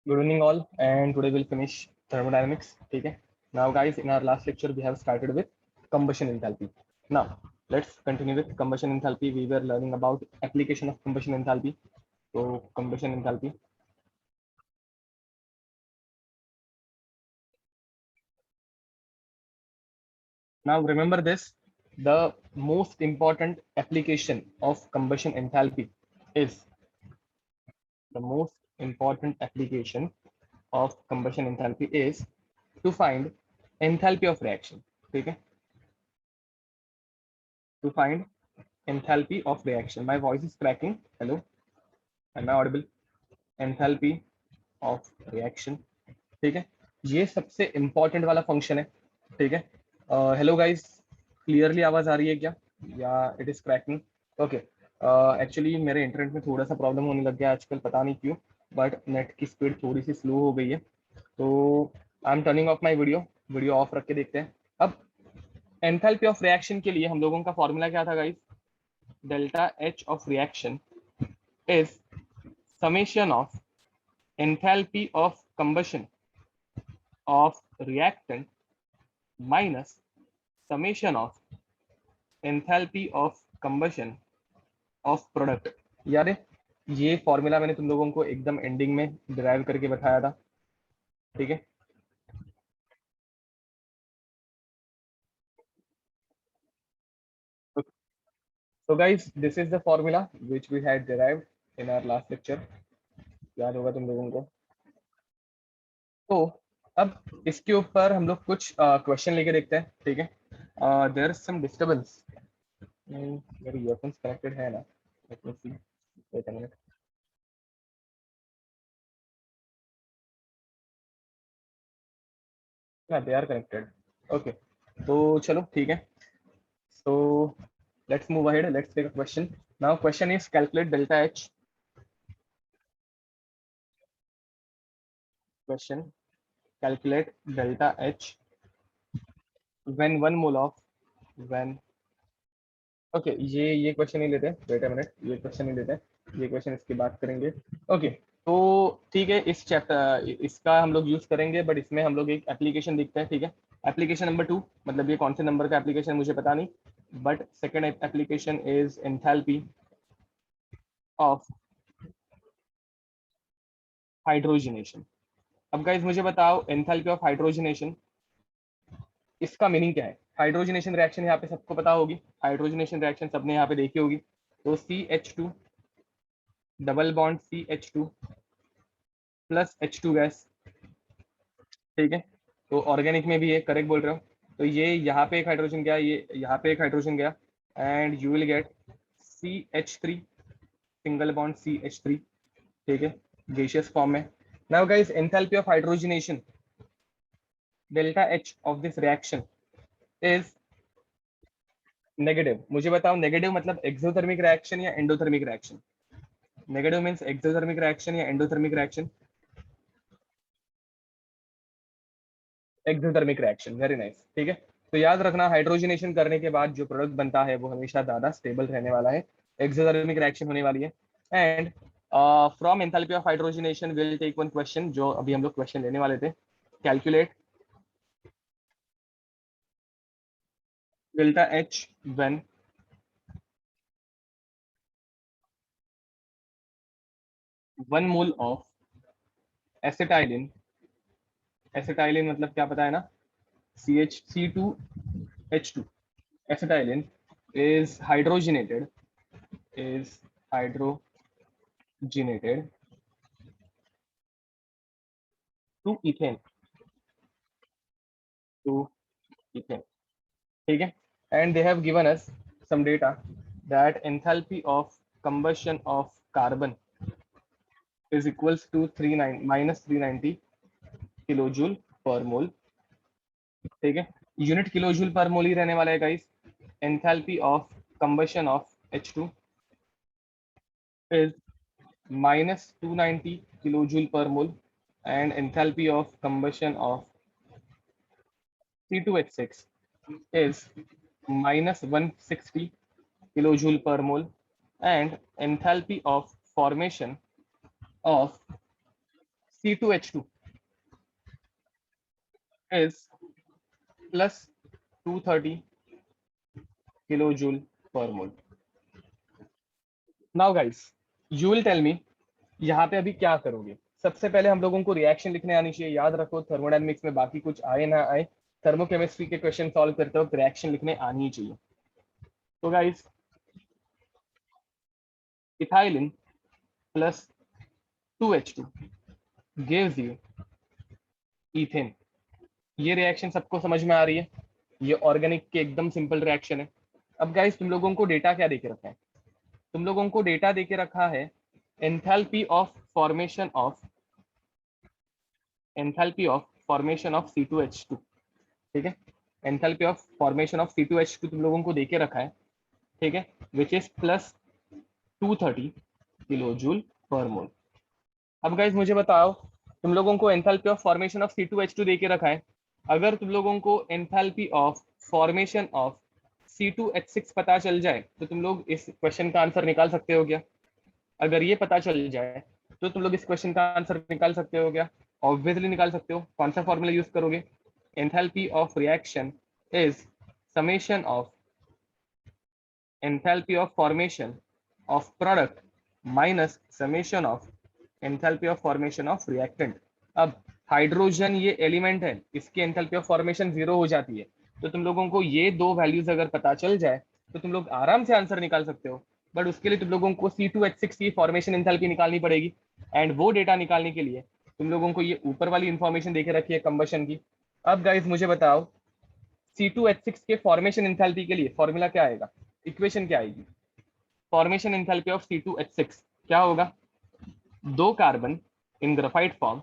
Good evening all, and today we'll finish thermodynamics. Okay. Now guys, in our last lecture we have started with combustion enthalpy. Now let's continue with combustion enthalpy. We were learning about application of combustion enthalpy. So combustion enthalpy. Now remember this, the most important application of combustion enthalpy is the most important application of combustion enthalpy is to find enthalpy of reaction. Okay. To find enthalpy of reaction. My voice is cracking. Hello, am I audible? Enthalpy of reaction. ठीक है, ये सबसे important वाला function है. ठीक है. Hello guys, clearly आवाज आ रही है क्या, या it is cracking? Okay. Actually मेरे इंटरनेट में थोड़ा सा प्रॉब्लम होने लग गया आजकल, पता नहीं क्यों, बट नेट की स्पीड थोड़ी सी स्लो हो गई है. तो I am turning of my video of रख के देखते हैं. अब एंथैल्पी ऑफ रिएक्शन के लिए हम लोगों का फॉर्मूला क्या था guys? Delta H of reaction is summation of enthalpy of combustion of reactant minus summation of enthalpy of combustion of product. याद है, ये फॉर्मूला मैंने तुम लोगों को एकदम एंडिंग में डिराइव करके बताया था. ठीक है. So guys, this is the formula which we had derived in our last lecture. याद होगा तुम लोगों को. तो अब इसके ऊपर हम लोग कुछ क्वेश्चन लेके देखते हैं. ठीक है. There is some disturbance. मेरे ईयरफोन्स कनेक्टेड है ना? Let me see. Wait a minute. Yeah they are connected. Okay. तो चलो ठीक है. So let's move ahead. Let's take a question. Now question is calculate delta H. Question, calculate delta H when 1 mole of when. Okay, ये question नहीं लेते. Wait a minute, ये question नहीं लेते. ये क्वेश्चन इसकी बात करेंगे. ओके. तो ठीक है, इस चैप्टर इसका हम लोग यूज करेंगे, बट इसमें हम लोग एक एप्लीकेशन देखते हैं. ठीक है. एप्लीकेशन नंबर 2, मतलब ये कौन से नंबर का एप्लीकेशन मुझे पता नहीं, but second application is enthalpy of hydrogenation. अब गाइस मुझे बताओ, एंथैल्पी ऑफ हाइड्रोजनेशन, इसका मीनिंग क्या है? हाइड्रोजनेशन रिएक्शन यहाँ पे सबको पता होगी. हाइड्रोजनेशन रिएक्शन सबने यहाँ पे देखी होगी. तो CH2 double bond CH2 plus H2 gas. ठीक है. तो ऑर्गेनिक में भी है, करेक्ट बोल रहे हो. तो ये यहाँ पे एक हाइड्रोजन गया, ये यहाँ पे एक हाइड्रोजन गया, and you will get CH3 single bond CH3. ठीक है, गैसियस फॉर्म में. Now guys, enthalpy of hydrogenation delta H of this reaction is negative. मुझे बताओ, नेगेटिव मतलब एक्सोथर्मिक रिएक्शन या endothermic reaction? Negative means exothermic reaction या endothermic reaction? Exothermic reaction. Very nice. ठीक है. तो याद रखना, हाइड्रोजनेशन करने के बाद जो प्रोडक्ट बनता है वो हमेशा ज्यादा स्टेबल रहने वाला है. एक्सोथर्मिक रिएक्शन होने वाली है. And from enthalpy of hydrogenation will take one question, जो अभी हम लोग क्वेश्चन लेने वाले थे. Calculate delta H when 1 mole of acetylene. Acetylene मतलब क्या पता है ना? CH2H2. Acetylene is hydrogenated to ethane. ठीक है. And they have given us some data that enthalpy of combustion of carbon is equals to minus 390 kilojoule per mole. ठीक है. Unit kilojoule per मोल ही रहने वाला है guys. Enthalpy of combustion of H2 is minus 290 kilojoule per mole, and enthalpy of combustion of C2H6 is minus 160 kilojoule per mole, and enthalpy of formation of C2H2 is plus 230 kilojoule per mole. Now guys, you will tell me यहाँ पे अभी क्या करोगे। सबसे पहले हम लोगों को रिएक्शन लिखने आनी चाहिए। याद रखो थर्मोडायनेमिक्स में बाकी कुछ आए ना आए, थर्मोकेमिस्ट्री के क्वेश्चन सॉल्व करते वक्त रिएक्शन लिखने आनी चाहिए। तो guys, ethylene plus 2H2 gives you ethane. ये रिएक्शन सबको समझ में आ रही है? ये ऑर्गेनिक के एकदम सिंपल रिएक्शन है। अब गाइस, तुम लोगों को डेटा क्या देके रखा है? तुम लोगों को डेटा देके रखा है enthalpy of formation of C2H2। ठीक है, enthalpy of formation of C2H2 तुम लोगों को देके रखा है, ठीक है, which is plus 230 kilo joule पर मोल। अब गाइज मुझे बताओ, तुम लोगों को enthalpy of formation of C2H2 देके रखा है, अगर तुम लोगों को enthalpy of formation of C2H6 पता चल जाए तो तुम लोग इस क्वेश्चन का आंसर निकाल सकते हो क्या? अगर ये पता चल जाए तो तुम लोग इस क्वेश्चन का आंसर निकाल सकते हो क्या? ऑब्वियसली निकाल सकते हो। कौन सा फॉर्मूला यूज करोगे? Enthalpy of reaction is summation of enthalpy of formation of product minus summation of enthalpy of formation of reactant. अब हाइड्रोजन ये एलिमेंट है, इसकी एंथैल्पी ऑफ फॉर्मेशन 0 हो जाती है, तो तुम लोगों को ये दो वैल्यूज अगर पता चल जाए तो तुम लोग आराम से आंसर निकाल सकते हो। बट उसके लिए तुम लोगों को C2H6 की फॉर्मेशन एंथैल्पी निकालनी पड़ेगी, एंड वो डेटा निकालने के लिए तुम लोगों को ये ऊपर वाली इंफॉर्मेशन देके रखी है कंबशन की। अब गाइस मुझे बताओ, C2H6 के फॉर्मेशन एंथैल्पी के लिए फॉर्मूला क्या आएगा, इक्वेशन क्या आएगी? फॉर्मेशन एंथैल्पी ऑफ C2H6 क्या होगा? 2 carbon in graphite form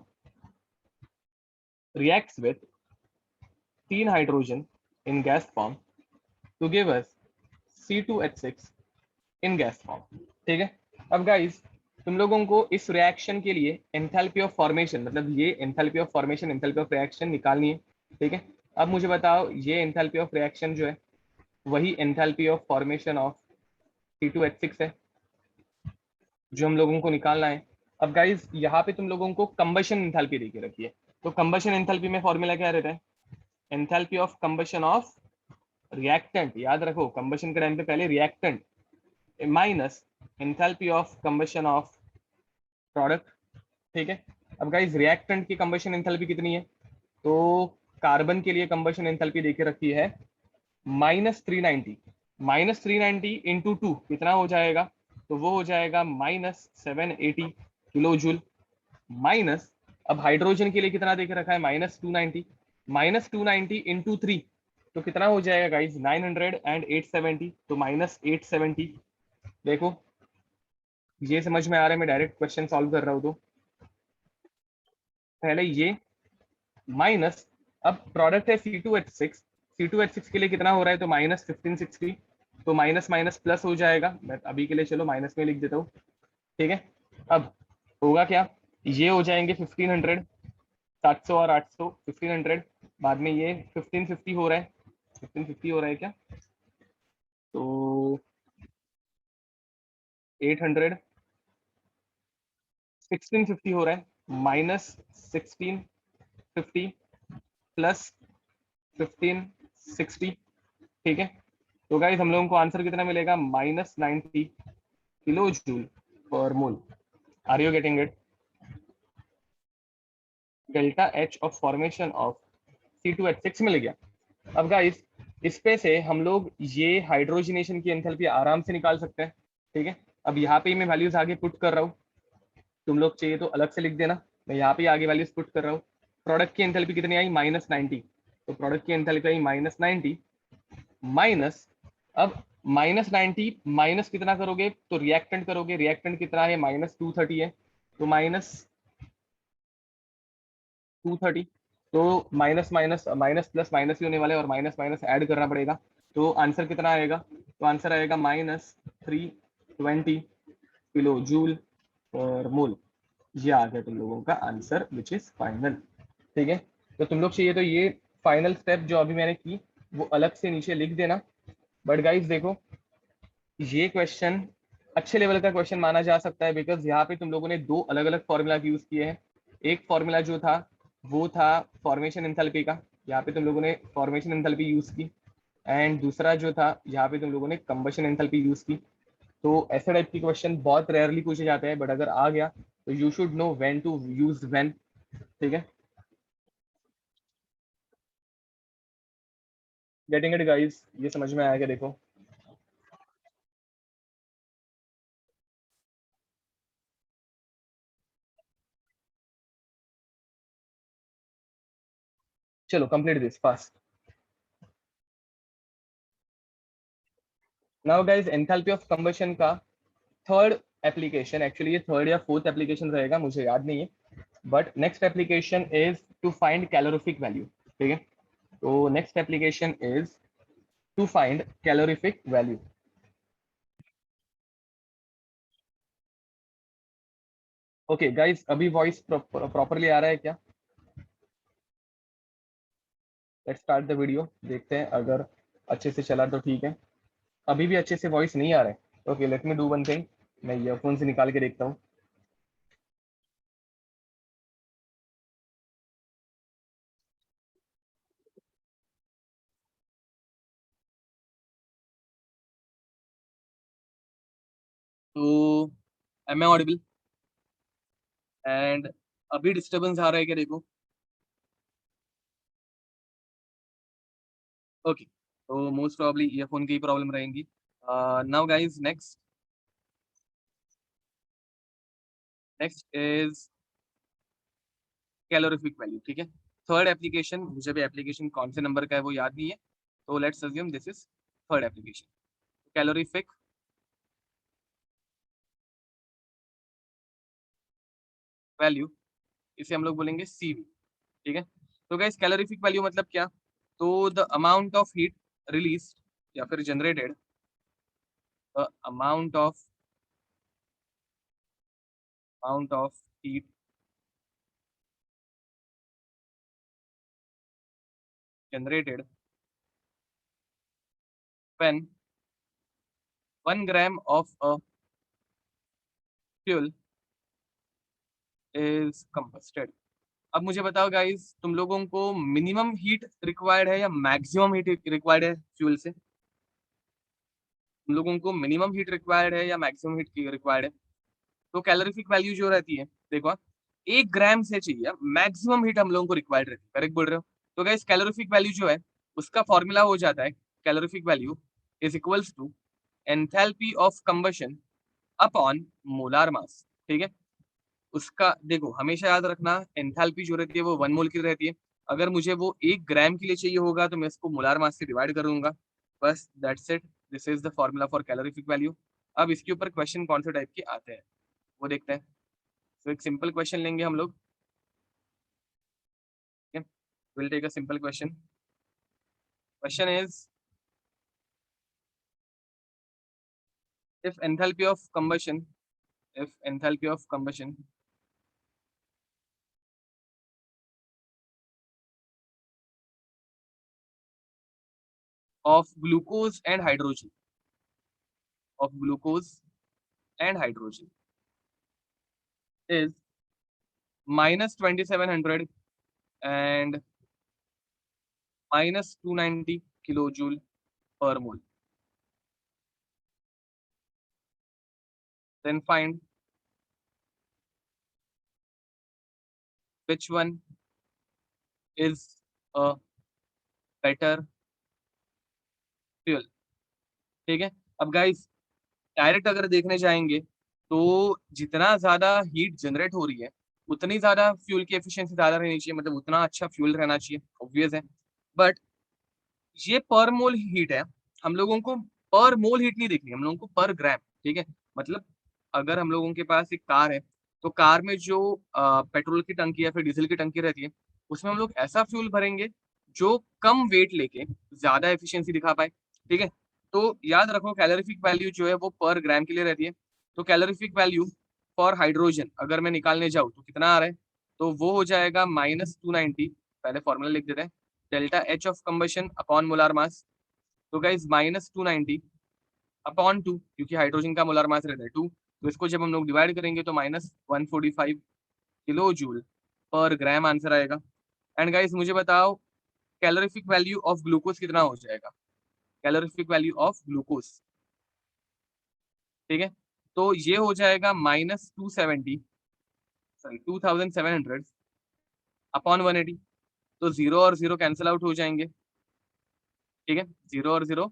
reacts with 3 hydrogen in gas form to give us C2H6 in gas form. ठीक है, अब गाइस तुम लोगों को इस रिएक्शन के लिए एंथैल्पी ऑफ फॉर्मेशन, मतलब ये enthalpy of formation, enthalpy of reaction निकालनी है। ठीक है, अब मुझे बताओ, ये एंथैल्पी ऑफ रिएक्शन जो है वही enthalpy of formation of C2H6 है जो हम लोगों को निकालना है। अब गाइस यहाँ पे तुम लोगों को कंबशन एंथैल्पी देके रखी है, तो कंबशन एंथैल्पी में फॉर्मूला क्या रहता है? Enthalpy of combustion of reactant. याद रखो, कंबशन के टाइम पे पहले reactant minus enthalpy of combustion of product. ठीक है, अब गाइस रिएक्टेंट की कंबशन एंथैल्पी कितनी है? तो कार्बन के लिए कंबशन एंथैल्पी देके रखी है -390। -390 इंटू 2 कितना हो जाएगा? तो वो हो जाएगा -780 किलो जूल माइनस, अब हाइड्रोजन के लिए कितना देके रखा है? -290। -290 इंटू 3 तो कितना हो जाएगा गाइज? 900 एंड 870, तो -870। देखो ये समझ में आ रहा है, मैं डायरेक्ट क्वेश्चन सॉल्व कर रहा हूँ। तो पहले ये माइनस, अब प्रोडक्ट है C2H6, C2H6 के लिए कितना हो रहा है? तो -1560, तो माइनस माइनस प्लस हो जाएगा। मैं अभी के लिए चलो माइनस में लिख देता हूँ। ठीक है, अब होगा क्या? ये हो जाएंगे 1500, 700 और 800, 1500, बाद में ये 1550 हो रहा है, 1550 हो रहा है क्या? तो 800, 1650 हो रहा है, -1650 प्लस 1560। ठीक है, तो गाइस हम लोगों को आंसर कितना मिलेगा? -90 किलो जूल पर mole. Are you getting it? Delta H of formation of C2H6 मिल गया। अब गाइस इस पे से हम लोग ये हाइड्रोजनेशन की एंथैल्पी आराम से निकाल सकते हैं। ठीक है, अब यहाँ पे मैं वैल्यूज आगे पुट कर रहा हूँ, तुम लोग चाहिए तो अलग से लिख देना, मैं यहाँ पे आगे वैल्यूज पुट कर रहा हूँ। प्रोडक्ट की एंथैल्पी कितनी आई? -90, तो प्रोडक्ट की एंथैल्पी आई -90 माइनस, अब -90 माइनस कितना करोगे? तो रिएक्टेंट करोगे, रिएक्टेंट कितना है? -230 है, तो -230, तो minus minus minus plus minus ही होने वाला है और माइनस माइनस ऐड करना पड़ेगा। तो आंसर कितना आएगा? तो आंसर आएगा -320 किलो जूल पर मोल। ये आ गया तुम लोगों का आंसर विच इज फाइनल। ठीक है, तो तुम लोग चाहिए तो ये फाइनल स्टेप जो अभी मैंने की वो अलग से नीचे लिख देना। बट गाइस देखो, ये क्वेश्चन अच्छे लेवल का क्वेश्चन माना जा सकता है, बिकॉज यहाँ पे तुम लोगों ने 2 अलग अलग फॉर्मूला यूज किए हैं। एक फॉर्मूला जो था वो था फॉर्मेशन एंथैल्पी का, यहाँ पे तुम लोगों ने फॉर्मेशन एंथैल्पी यूज की, एंड दूसरा जो था यहाँ पे तुम लोगों ने कंबशन एंथैल्पी यूज की। तो ऐसे टाइप की क्वेश्चन बहुत रेयरली पूछे जाते हैं, बट अगर आ गया तो you should know when to use when. ठीक है, गेटिंग इट गाइस, ये समझ में आया क्या? देखो चलो complete this fast. Now guys enthalpy of combustion का थर्ड एप्लीकेशन, एक्चुअली ये थर्ड या फोर्थ एप्लीकेशन रहेगा, मुझे याद नहीं है, but next application is to find calorific value. ठीक है, तो next application is to find calorific value. Okay guys, अभी वॉइस प्रॉपरली आ रहा है क्या? लेट्स स्टार्ट द वीडियो, देखते हैं अगर अच्छे से चला तो ठीक है। अभी भी अच्छे से वॉइस नहीं आ रहा है? Okay let me do one thing, मैं ईयरफोन से निकाल के देखता हूँ। तो एम आई ऑडिबल? एंड अभी डिस्टरबेंस आ रहा है क्या? देखो। ओके, तो मोस्ट प्रॉब्ली ईयरफोन की प्रॉब्लम रहेंगी। Now guys next next is calorific value. ठीक है, थर्ड एप्लीकेशन, मुझे भी एप्लीकेशन कौन से नंबर का है वो याद नहीं है, तो let's assume this is third application. Calorific value, इसे हम लोग बोलेंगे सीवी। ठीक है, तो गाइस कैलोरीफिक वैल्यू मतलब क्या? तो the amount of heat release या फिर generated, the amount of heat generated when 1 gram of a fuel is combusted। अब मुझे बताओ गाइस, तुम लोगों को मिनिमम हीट रिक्वायर्ड है या मैक्सिमम हीट रिक्वायर्ड है फ्यूल से? तुम लोगों को मिनिमम हीट रिक्वायर्ड है या मैक्सिमम हीट रिक्वायर्ड है? तो कैलोरीफिक वैल्यू जो रहती है, देखो 1 ग्राम से चाहिए मैक्सिमम हीट हम लोगों को रिक्वायर्ड रहती है, करेक्ट बोल रहे हो? तो गाइस कैलोरीफिक वैल्यू जो है उसका फॉर्मूला हो जाता है, calorific value is equals to enthalpy of combustion upon molar mass. ठीक है, उसका देखो हमेशा याद रखना, एंथैल्पी जो रहती है वो 1 मोल की रहती है। अगर मुझे वो 1 ग्राम के लिए चाहिए होगा तो मैं इसको मोलार मास से डिवाइड करूंगा, बस that's it. This is the formula for calorific value. अब इसके ऊपर क्वेश्चन कौन से टाइप के आते हैं वो देखते हैं। तो एक सिंपल क्वेश्चन लेंगे हम लोग। Will take a simple question. Question is if enthalpy of combustion if enthalpy of combustion of glucose and hydrogen of glucose and hydrogen is minus 2700 and minus 290 kilojoule per mole, then find which one is a better fuel। ठीक है, अब guys direct अगर देखने जाएंगे तो जितना ज्यादा heat generate हो रही है उतनी ज्यादा फ्यूल की एफिशिएंसी ज्यादा रहनी चाहिए, मतलब उतना अच्छा फ्यूल रहना चाहिए, ऑब्वियस है। बट ये पर मोल हीट है, हम लोगों को पर मोल हीट नहीं देखनी, हम लोगों को पर ग्राम। ठीक है, मतलब अगर हम लोगों के पास एक कार है तो कार में जो पेट्रोल की टंकी या फिर डीजल की टंकी रहती है उसमें हम लोग ऐसा फ्यूल भरेंगे जो कम वेट लेके ज्यादा एफिशिएंसी दिखा पाए। ठीक है, तो याद रखो कैलोरीफिक वैल्यू जो है वो पर ग्राम के लिए रहती है। तो कैलोरीफिक वैल्यू फॉर हाइड्रोजन अगर मैं निकालने जाऊँ तो कितना आ रहा है, तो वो हो जाएगा -290। पहले फॉर्मूला लिख देते हैं, delta H of combustion upon molar मास। तो गाइज -290 अपॉन 2, क्योंकि हाइड्रोजन का मोलार मास रहता है 2, तो इसको जब हम लोग डिवाइड करेंगे तो -145 किलो जूल पर ग्राम आंसर आएगा। एंड गाइस मुझे बताओ कैलोरीफिक वैल्यू ऑफ ग्लूकोज कितना हो जाएगा, कैलोरीफिक वैल्यू ऑफ ग्लूकोज, ठीक है। तो ये हो जाएगा -270, सॉरी 2700 अपॉन 180। तो जीरो और जीरो कैंसिल आउट हो जाएंगे, ठीक है, जीरो और जीरो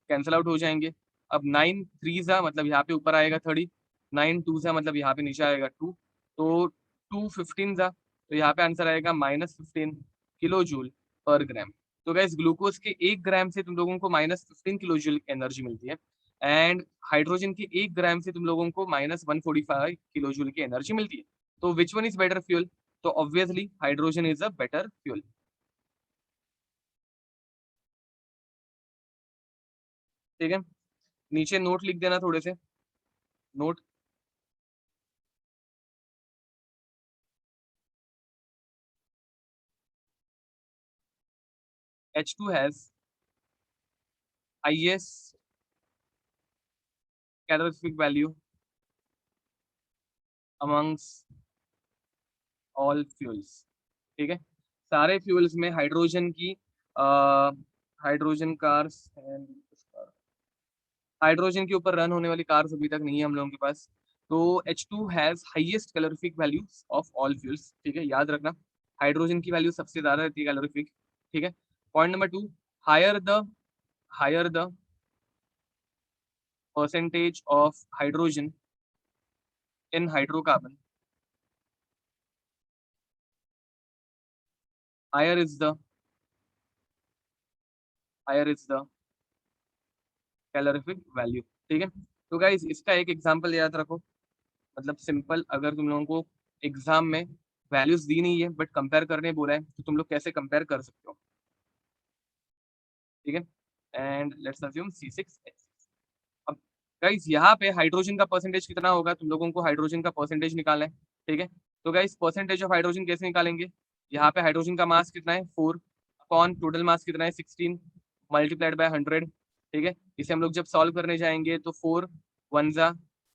कैंसिल आउट हो जाएंगे। अब 9 थ्री सा मतलब यहाँ पे ऊपर आएगा 30, 9 टू सा मतलब यहाँ पे नीचे आएगा 2, तो 2 15 सा, तो यहाँ पे आंसर आएगा -15 किलो जूल पर ग्राम। तो गैस ग्लूकोज के 1 ग्राम से तुम लोगों को -15 किलो जूल एनर्जी मिलती है, एंड हाइड्रोजन के 1 ग्राम से तुम लोगों को -145 किलो जूल की एनर्जी मिलती है। तो which one is better fuel? तो obviously hydrogen is a better fuel, ठीक है। नीचे नोट लिख देना थोड़े से note. H2 has highest calorific value amongst all fuels, ठीक है। सारे फ्यूल्स में हाइड्रोजन की हाइड्रोजन कार्स एंड हाइड्रोजन के ऊपर रन होने वाली कार्स अभी तक नहीं है हम लोगों के पास। तो H2 has highest calorific value of all fuels, ठीक है, याद रखना। हाइड्रोजन की वैल्यू सबसे ज्यादा रहती है कैलोरीफिक, ठीक है। Point number 2, higher the higher the percentage of hydrogen in hydrocarbon, higher is the higher is the calorific value, ठीक है। तो गाइज इसका एक एग्जांपल याद रखो, मतलब सिंपल, अगर तुम लोगों को एग्जाम में वैल्यूज दी नहीं है बट कंपेयर करने बोला है तो तुम लोग कैसे कंपेयर कर सकते हो, ठीक है। And let's assume C6H6। अब गाइज यहाँ पे हाइड्रोजन का परसेंटेज कितना होगा, तुम लोगों को हाइड्रोजन का परसेंटेज निकालना है, ठीक है। तो गाइज परसेंटेज ऑफ हाइड्रोजन कैसे निकालेंगे? यहाँ पे हाइड्रोजन का मास कितना है 4 अपॉन टोटल मास कितना है 16 मल्टीप्लाइड बाय 100, ठीक है। इसे हम लोग जब सॉल्व करने जाएंगे तो 4 वन जा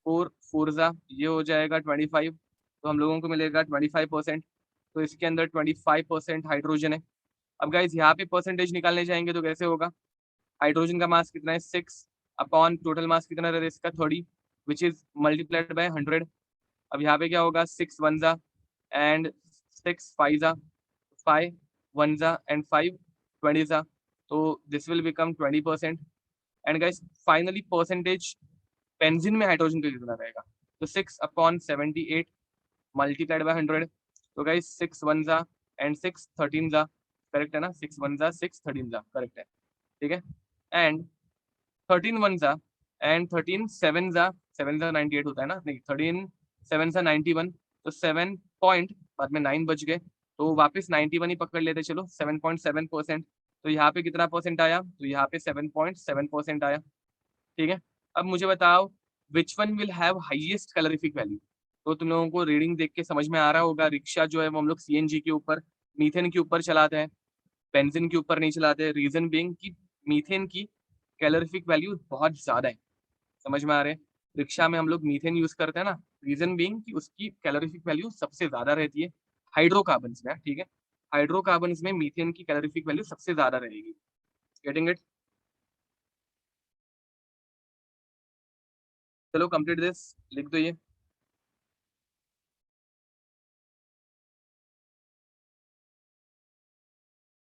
4 4 जा ये हो जाएगा 25, तो हम लोगों को मिलेगा 25%। तो इसके अंदर 25% हाइड्रोजन है। अब गाइज यहाँ पे परसेंटेज निकालने जाएंगे तो कैसे होगा? हाइड्रोजन का मास कितना है 6 अपॉन टोटल मास कितना रहता है इसका 30, विच इज मल्टीप्लाइड बाय 100। अब यहाँ पे क्या होगा 6 वन जा एंड 6 फाइव जा 5 वन जा एंड 5 20 जा, तो this will become 20%। And guys finally percentage benzene में हाइड्रोजन का कितना रहेगा? तो 6/78 मल्टीप्लाइड बाय 100। तो गाइस 6 वन जा एंड 6 13 जा, करेक्ट है ना, 6 वन जा 6 13 जा करेक्ट है, ठीक है। एंड 13 वन जा एंड 13 सेवन जा, 7 जा 98 होता है ना, नहीं 13 7 जा 91, तो 7 पॉइंट बाद में 9 बच गए, तो वापस 91 ही पकड़ लेते चलो, 7.7%। तो यहाँ पे कितना परसेंट आया? तो यहाँ पे 7.7% आया, ठीक है। अब मुझे बताओ which one will have highest calorific value? तो तुम लोगों को रीडिंग देख के समझ में आ रहा होगा, रिक्शा जो है वो हम लोग सीएनजी के ऊपर, मीथेन के ऊपर चलाते हैं, बेंजीन के ऊपर नहीं चलाते। रीजन बीइंग कि मीथेन की कैलोरीफिक वैल्यू बहुत ज्यादा है, समझ में आ रहे हैं। रिक्शा में हम लोग मीथेन यूज करते हैं ना, रीजन बीइंग कि उसकी कैलोरीफिक वैल्यू सबसे ज्यादा रहती है हाइड्रोकार्बन्स में, ठीक है। हाइड्रोकार्बन्स में मीथेन की कैलोरीफिक वैल्यू सबसे ज्यादा रहेगी, गेटिंग इट? चलो कंप्लीट दिस, लिख दो ये।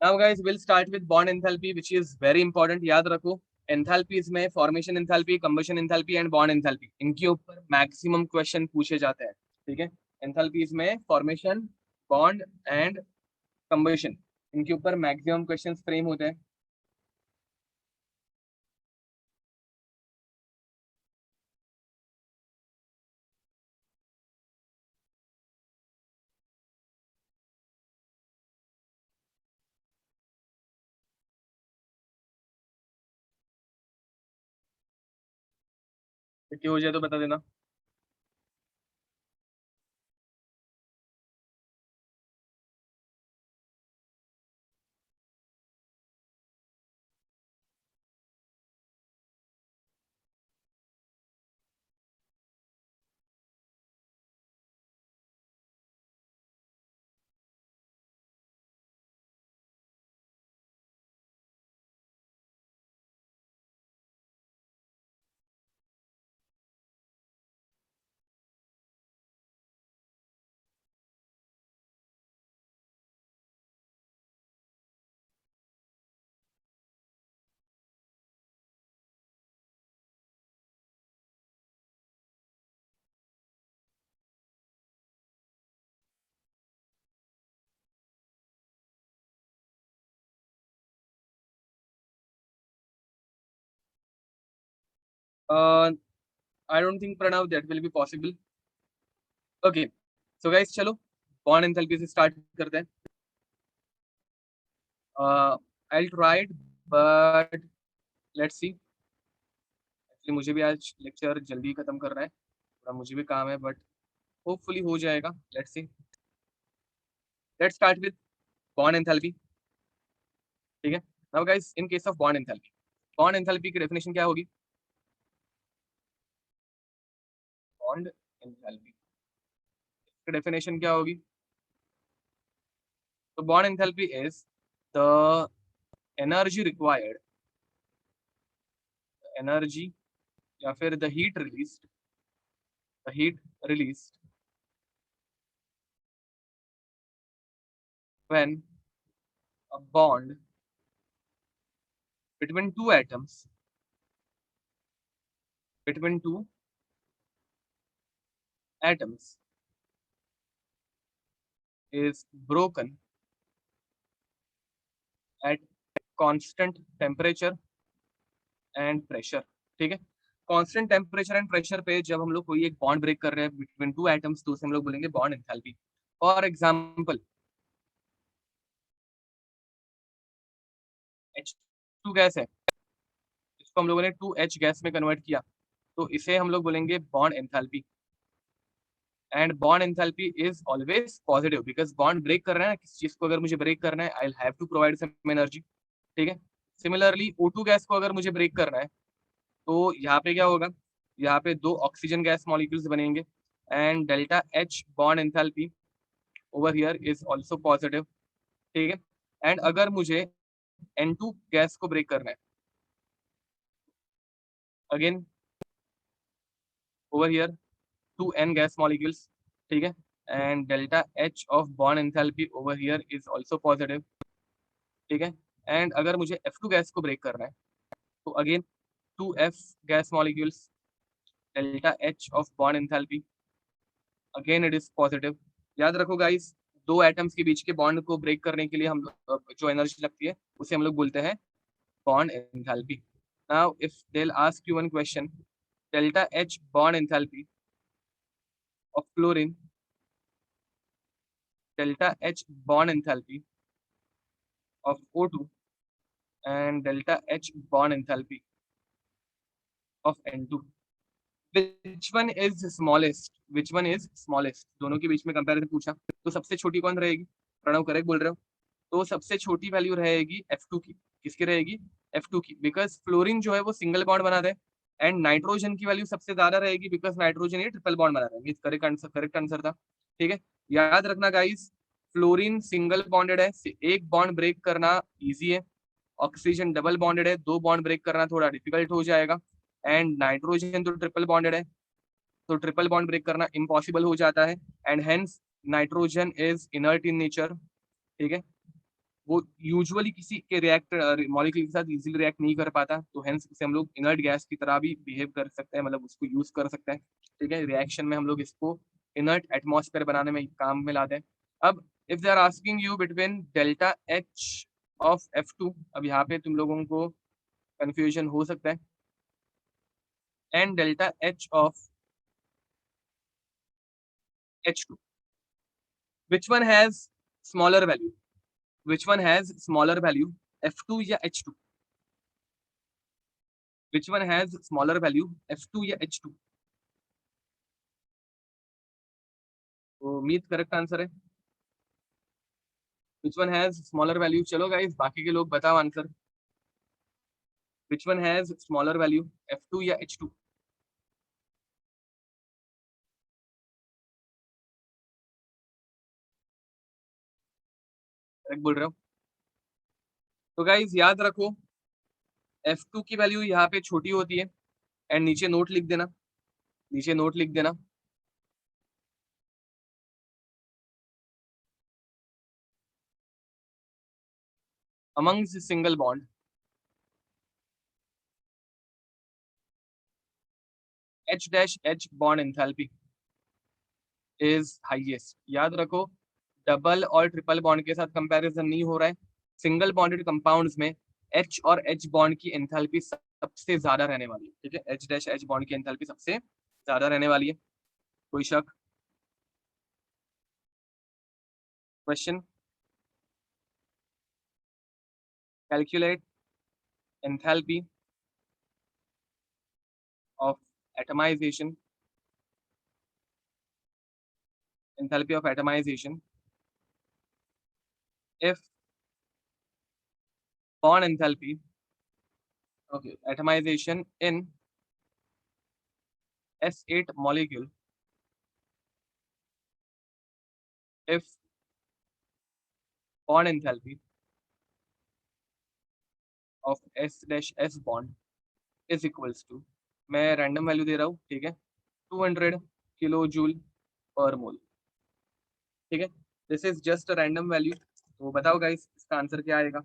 Now guys will start with bond enthalpy which is very important, याद रखो। एंथैल्पीज में formation enthalpy, combustion enthalpy and bond enthalpy, इनके ऊपर मैक्सिमम क्वेश्चन पूछे जाते हैं, ठीक है। एंथैल्पीज में फॉर्मेशन, बॉन्ड एंड कंबशन, इनके ऊपर मैक्सिमम क्वेश्चन फ्रेम होते हैं। छुट्टी हो जाए तो बता देना। I don't think Pranav that will be possible. Okay, so guys चलो बॉन्ड एंथैल्पी से स्टार्ट करते हैं. I'll try it, but let's see. Actually मुझे भी आज लेक्चर जल्दी खत्म करना है, थोड़ा मुझे भी काम है, बट होपफुली हो जाएगा. Let's see. Let's start with bond enthalpy. ठीक है. Now guys, in case of bond enthalpy की डेफिनेशन क्या होगी? बॉन्ड एंथैल्पी की डेफिनेशन क्या होगी? तो bond enthalpy is the energy required, energy या फिर the heat released when a bond between two atoms is broken at constant temperature and pressure. ठीक है. कांस्टेंट टेम्परेचर एंड प्रेशर पे जब हम लोग कोई एक बॉन्ड ब्रेक कर रहे हैं बिटवीन टू एटम्स, तो उसे हम लोग बोलेंगे bond enthalpy. For example H2 gas है, इसको हम लोगों ने 2H गैस में कन्वर्ट किया, तो इसे हम लोग बोलेंगे bond enthalpy. And bond enthalpy is always positive because bond break कर रहे हैं ना, किसी चीज को अगर मुझे ब्रेक करना है, I will have to provide some energy. ठीक है. सिमिलरली O2 गैस को अगर मुझे ब्रेक करना है, तो यहाँ पे क्या होगा? यहाँ पे 2 ऑक्सीजन गैस मॉलिक्यूल्स बनेंगे and delta H bond enthalpy over here is also positive. ठीक है. एंड अगर मुझे N2 गैस को ब्रेक करना है, again over here 2N gas molecules. ठीक है. And delta H of bond enthalpy over here is also positive. ठीक है. एंड अगर मुझे F2 गैस को ब्रेक करना है, तो again 2F gas molecules, delta H of bond enthalpy again it is positive. याद रखो गाइस, दो एटम्स के बीच के बॉन्ड को ब्रेक करने के लिए हम जो एनर्जी लगती है उसे हम लोग बोलते हैं bond enthalpy. Now if they will ask you one question, delta H bond enthalpy of fluorine, delta H bond enthalpy of O2 and delta H bond enthalpy of N2. Which one is smallest? Which one is smallest? दोनों के बीच में comparison पूछा, तो सबसे छोटी कौन रहेगी? Pranav correct बोल रहे हो. तो सबसे छोटी वैल्यू रहेगी F2 की. किसकी रहेगी? F2 की, बिकॉज फ्लोरीन जो है वो सिंगल बॉन्ड बनाता है एंड नाइट्रोजन की वैल्यू सबसे ज्यादा रहेगी बिकॉज नाइट्रोजन ये ट्रिपल बॉन्ड बनाता है. करेक्ट आंसर था. ठीक है. याद रखना गाइस, फ्लोरीन सिंगल बॉन्डेड है, एक बॉन्ड ब्रेक करना इजी है. ऑक्सीजन डबल बॉन्डेड है, 2 बॉन्ड ब्रेक करना थोड़ा डिफिकल्ट हो जाएगा. एंड नाइट्रोजन तो ट्रिपल बॉन्डेड है, तो ट्रिपल बॉन्ड ब्रेक करना इम्पॉसिबल हो जाता है. And hence nitrogen is inert in nature. ठीक है. वो यूजुअली किसी के रिएक्टर मॉलिक्यूल के साथ इजीली रिएक्ट नहीं कर पाता, तो हेंस उसे हम लोग इनर्ट गैस की तरह भी बिहेव कर सकते हैं, मतलब उसको यूज कर सकते हैं. ठीक है. रिएक्शन में हम लोग इसको इनर्ट एटमॉस्फेयर बनाने में काम में लाते हैं. अब if they are asking you between delta H of F2, अब यहाँ पे तुम लोगों को कंफ्यूजन हो सकता है, and delta H of H2, which one has smaller value? Which one has smaller value, F2 या H2? Which one has smaller value, F2 या H2? तो मीत करेक्ट आंसर है. Which one has smaller value? चलो guys, बाकी के लोग बताओ answer. Which one has smaller value, F2 या H2? करेक्ट बोल रहे हो. तो गाइस याद रखो, F2 की वैल्यू यहाँ पे छोटी होती है एंड नीचे नोट लिख देना, नीचे नोट लिख देना. Amongst the single bond, H-H bond enthalpy is highest. याद रखो, डबल और ट्रिपल बॉन्ड के साथ कंपैरिजन नहीं हो रहा है. सिंगल बॉन्डेड कंपाउंड्स में H और H बॉन्ड की एंथैल्पी सबसे ज्यादा रहने वाली है, ठीक है, H डैश H बॉन्ड की एंथैल्पी सबसे ज्यादा रहने वाली है। कोई शक? Question, calculate enthalpy of atomization, enthalpy of atomization if bond enthalpy, okay, atomization in S8 molecule, if bond enthalpy of S dash S bond is equals to, मैं random value दे रहा हूँ, ठीक है, 200 किलो जूल पर mole, ठीक है, this is just a random value. तो बताओ गाइस इसका आंसर क्या आएगा?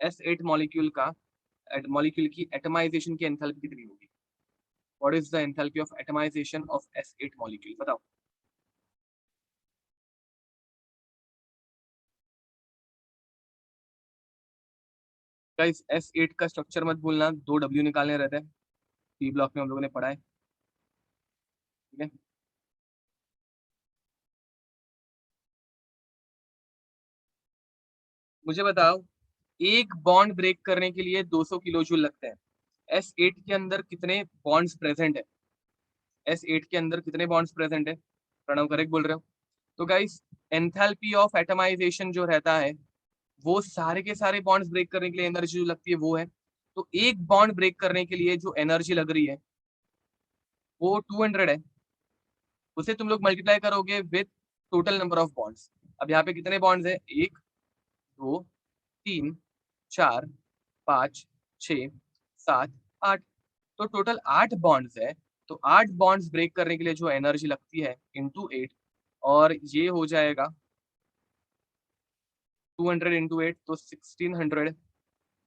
S8 मॉलिक्यूल का मॉलिक्यूल की एटमाइजेशन की एंथैल्पी कितनी होगी? What is the enthalpy of atomization of S8 molecule, बताओ। गाइस S8 का स्ट्रक्चर मत भूलना, 2 W निकालने रहते हैं, पी ब्लॉक में हम लोगों ने पढ़ा है, ठीक है। मुझे बताओ एक बॉन्ड ब्रेक करने के लिए 200 किलो जूल लगते हैं, S8 के अंदर कितने बॉन्ड्स प्रेजेंट है? S8 के अंदर कितने बॉन्ड्स प्रेजेंट है? प्रणव करेक्ट बोल रहे हो। तो गाइस एंथैल्पी ऑफ एटमाइजेशन जो रहता है वो सारे के सारे बॉन्ड्स ब्रेक करने के लिए एनर्जी जो लगती है वो है, तो एक बॉन्ड ब्रेक करने के लिए जो एनर्जी लग रही है वो 200 है, उसे तुम लोग मल्टीप्लाई करोगे with total number of bonds. अब यहाँ पे कितने बॉन्ड्स है? 1 2 3 4 5 6 7 8, तो टोटल 8 बॉन्ड्स है। तो 8 बॉन्ड्स ब्रेक करने के लिए जो एनर्जी लगती है इंटू 8, और ये हो जाएगा 200 इंटू 8, तो 1600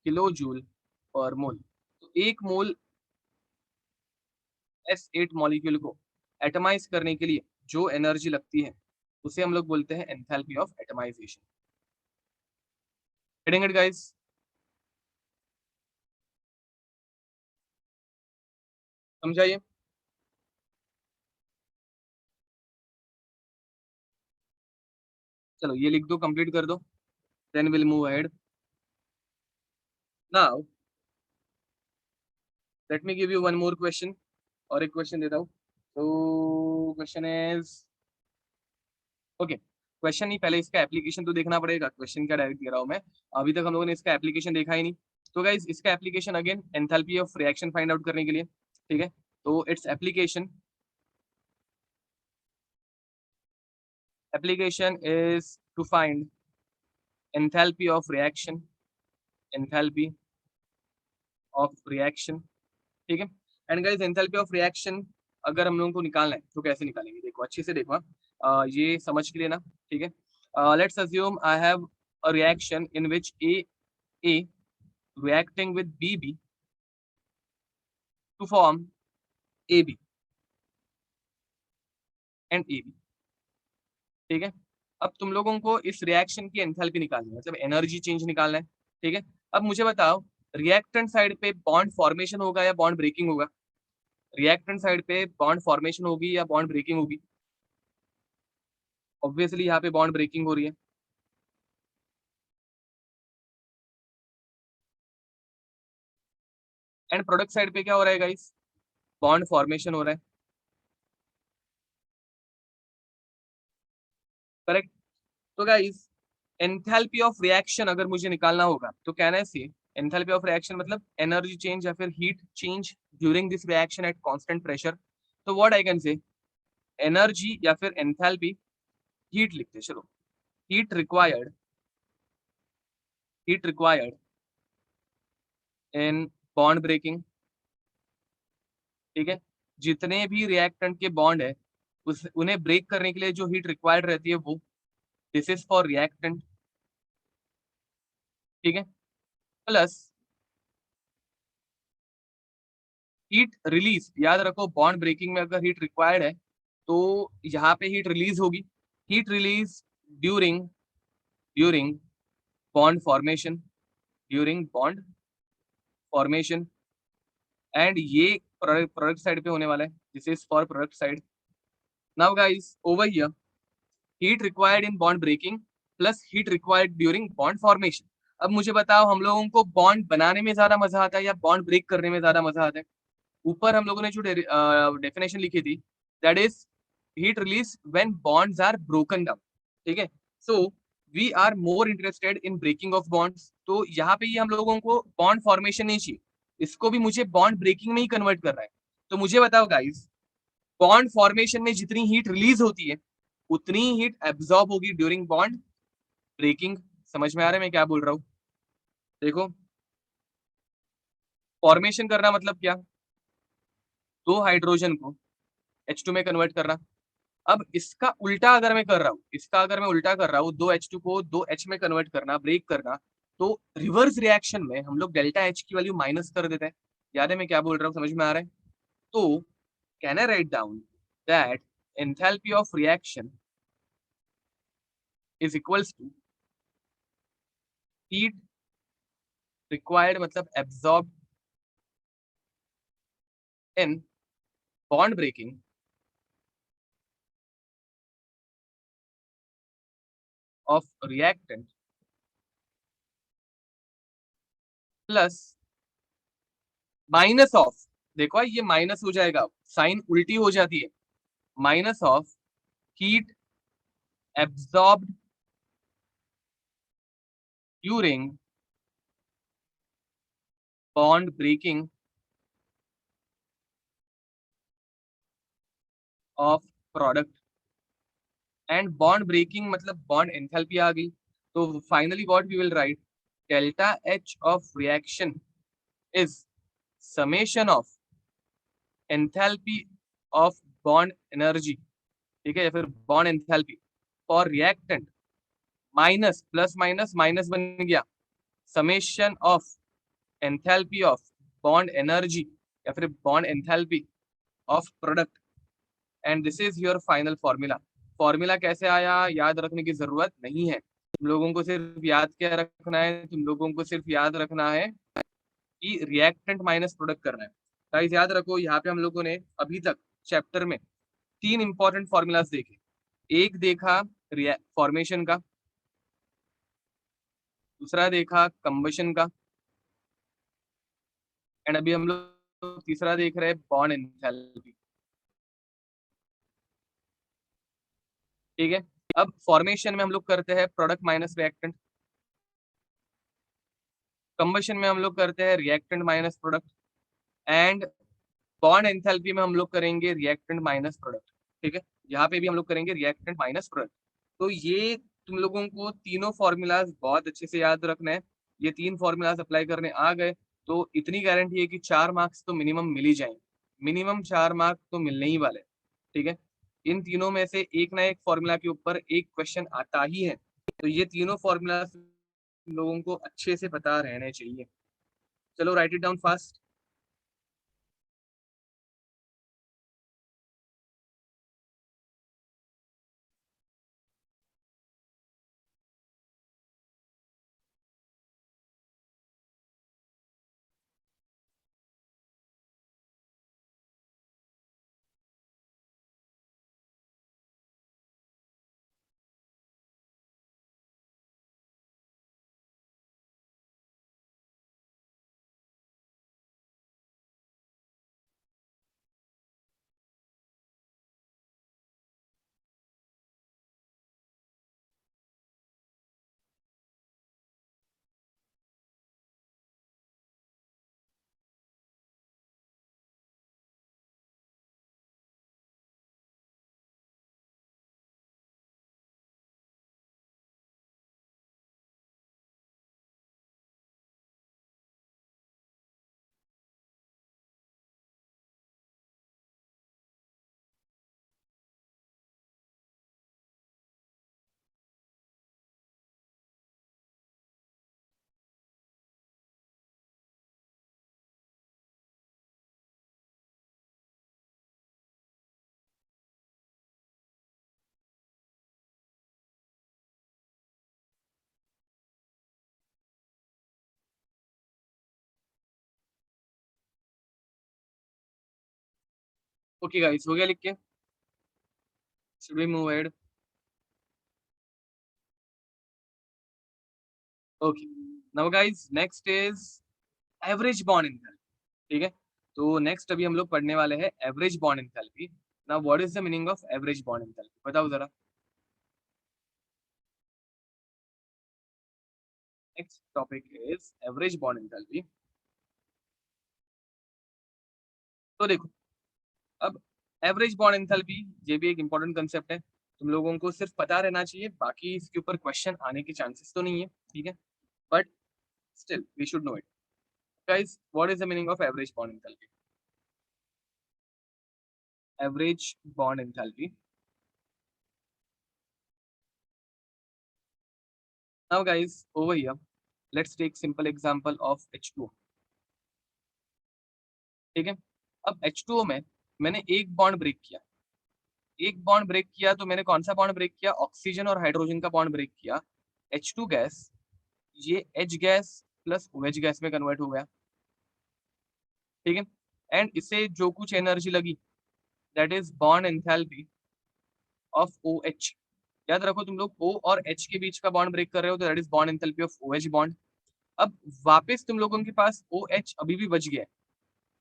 किलो जूल पर मोल। तो एक मोल S8 मॉलिक्यूल को एटमाइज करने के लिए जो एनर्जी लगती है उसे हम लोग बोलते हैं enthalpy of atomization. Getting it guys? समझाइए। चलो ये लिख दो, कंप्लीट कर दो, then will move ahead. Now let me give you one more question, और एक क्वेश्चन देता हूँ। तो क्वेश्चन इज, ओके, क्वेश्चन नहीं, पहले इसका एप्लीकेशन तो देखना पड़ेगा, क्वेश्चन क्या डायरेक्ट दे रहा हूँ मैं, अभी तक हम लोगों ने इसका एप्लीकेशन देखा ही नहीं। तो गाइस इसका application again enthalpy of reaction find out करने के लिए, ठीक है, तो its application is to find enthalpy of reaction, enthalpy of reaction, ठीक है। And guys enthalpy of reaction अगर हम लोगों को निकालना है तो कैसे निकालेंगे, देखो अच्छे से देखो, ये समझ के लेना, ठीक है। Let's assume I have a reaction in which A reacting with BB to form AB and AB, ठीक है। अब तुम लोगों को इस रिएक्शन की एंथैल्पी निकालनी है, मतलब एनर्जी चेंज निकालना है, ठीक है। अब मुझे बताओ रिएक्टेंट साइड पे बॉन्ड फॉर्मेशन होगा या बॉन्ड ब्रेकिंग होगा? रिएक्टेंट साइड पे बॉन्ड फॉर्मेशन होगी या बॉन्ड ब्रेकिंग होगी? ऑब्वियसली यहाँ पे बॉन्ड ब्रेकिंग हो रही है। एंड प्रोडक्ट साइड पे क्या हो रहा है गाइस? बॉन्ड फॉर्मेशन हो रहा है, करेक्ट। तो गाइस एंथैल्पी ऑफ रिएक्शन अगर मुझे निकालना होगा तो कहना है सी, एंथैल्पी ऑफ रिएक्शन मतलब एनर्जी चेंज या फिर heat change during this reaction at constant pressure. तो what I can say, energy या फिर एंथैल्पी, हीट लिखते चलो, heat required, heat required in bond breaking, ठीक है। जितने भी रिएक्टेंट के बॉन्ड है उस उन्हें ब्रेक करने के लिए जो हीट रिक्वायर्ड रहती है वो, दिस इज फॉर रिएक्टेंट, ठीक है, प्लस हीट रिलीज। याद रखो बॉन्ड ब्रेकिंग में अगर हीट रिक्वायर्ड है तो यहाँ पे हीट रिलीज होगी, heat release during during bond formation, during bond formation, and ये प्रोडक्ट साइड पे होने वाला है, this is for product side. Now guys over here, heat required in bond breaking plus heat required during bond formation. अब मुझे बताओ, हम लोगों को बॉन्ड बनाने में ज्यादा मजा आता है या बॉन्ड ब्रेक करने में ज्यादा मजा आता है? ऊपर हम लोगों ने जो डेफिनेशन लिखी थी, that is heat release when bonds are broken down. ठीक है, so we are more interested in breaking of bonds. तो यहाँ पे ये हम लोगों को बॉन्ड फॉर्मेशन नहीं चाहिए, इसको भी मुझे बॉन्ड ब्रेकिंग में ही कन्वर्ट करना है. तो मुझे बताओ गाइस, बॉन्ड फॉर्मेशन में जितनी हीट रिलीज होती है उतनी हीट एब्जॉर्ब होगी ड्यूरिंग बॉन्ड ब्रेकिंग. समझ में आ रहा है मैं क्या बोल रहा हूँ? देखो, फॉर्मेशन करना मतलब क्या? दो हाइड्रोजन को H2 में कन्वर्ट करना. अब इसका उल्टा अगर मैं कर रहा हूँ, इसका अगर मैं उल्टा कर रहा हूँ, दो H2 को दो H में कन्वर्ट करना, ब्रेक करना, तो रिवर्स रिएक्शन में हम लोग डेल्टा H की वैल्यू माइनस कर देते हैं. याद है मैं क्या बोल रहा हूँ? समझ में आ रहा है? तो can I write down that enthalpy of reaction is equals to heat required मतलब absorb in bond breaking of reactant plus minus of, देखो ये माइनस हो जाएगा, साइन उल्टी हो जाती है, minus of heat absorbed during bond breaking of product. And bond breaking मतलब बॉन्ड एंथैल्पी आ गई. तो finally what we will write, delta H of reaction is summation of enthalpy of bond energy, ठीक है, या फिर bond enthalpy for reactant minus plus minus minus बन गया, summation of enthalpy of bond energy या फिर bond enthalpy of product. And this is your final formula. Formula कैसे आया याद रखने की जरूरत नहीं है, तुम लोगों को सिर्फ याद क्या रखना है, तुम लोगों को सिर्फ याद रखना है कि रिएक्टेंट माइनस प्रोडक्ट करना है. गाइस याद रखो, यहाँ पे हम लोगों ने अभी तक चैप्टर में तीन इंपॉर्टेंट फॉर्मूलाज देखे. एक देखा फॉर्मेशन का, दूसरा देखा कंबशन का, एंड अभी हम लोग तीसरा देख रहे हैं बॉन्ड एंथैल्पी. ठीक है, अब फॉर्मेशन में हम लोग करते हैं प्रोडक्ट माइनस रिएक्टेंट, कंबशन में हम लोग करते हैं reactant minus product, and bond enthalpy में हम लोग करेंगे रिएक्टेंट माइनस प्रोडक्ट. ठीक है, यहाँ पे भी हम लोग करेंगे रिएक्टेंट माइनस प्रोडक्ट. तो ये तुम लोगों को तीनों फॉर्मूलाज बहुत अच्छे से याद रखना है. ये तीन फॉर्मूलाज अप्लाई करने आ गए तो इतनी गारंटी है कि 4 मार्क्स तो मिनिमम मिल ही जाएंगे, मिनिमम 4 मार्क्स तो मिलने ही वाले. ठीक है, इन तीनों में से एक ना एक फॉर्मूला के ऊपर एक क्वेश्चन आता ही है, तो ये तीनों फॉर्मूला लोगों को अच्छे से पता रहने चाहिए. चलो write it down fast. Okay guys, हो गया लिख के? Should we move ahead? Okay, now guys next is average bond enthalpy, ठीक है? तो नेक्स्ट अभी हम लोग पढ़ने वाले हैं average bond enthalpy. Now what is the meaning of average bond enthalpy, बताओ जरा। Next topic is average bond enthalpy. तो देखो, अब एवरेज बॉन्ड एंथैल्पी ये भी एक इंपॉर्टेंट कंसेप्ट है, तुम लोगों को सिर्फ पता रहना चाहिए, बाकी इसके ऊपर क्वेश्चन आने के चांसेस तो नहीं है, ठीक है? But still we should know it. Guys, what is the meaning of average bond enthalpy? Average bond enthalpy. Now guys over here, let's take simple example of H2O, ठीक है? अब H2O में मैंने एक बॉन्ड ब्रेक किया, एक bond break किया, तो मैंने कौन सा बॉन्ड ब्रेक किया? ऑक्सीजन और हाइड्रोजन का बॉन्ड ब्रेक किया। H2 गैस, ये H gas plus OH gas में कन्वर्ट हो गया, ठीक है? एंड इससे जो कुछ एनर्जी लगी, that is bond enthalpy of OH। याद रखो, तुम लोग O और H के बीच का बॉन्ड ब्रेक कर रहे हो, तो that is bond enthalpy of OH bond. अब वापस तुम लोगों के पास OH अभी भी बच गया है,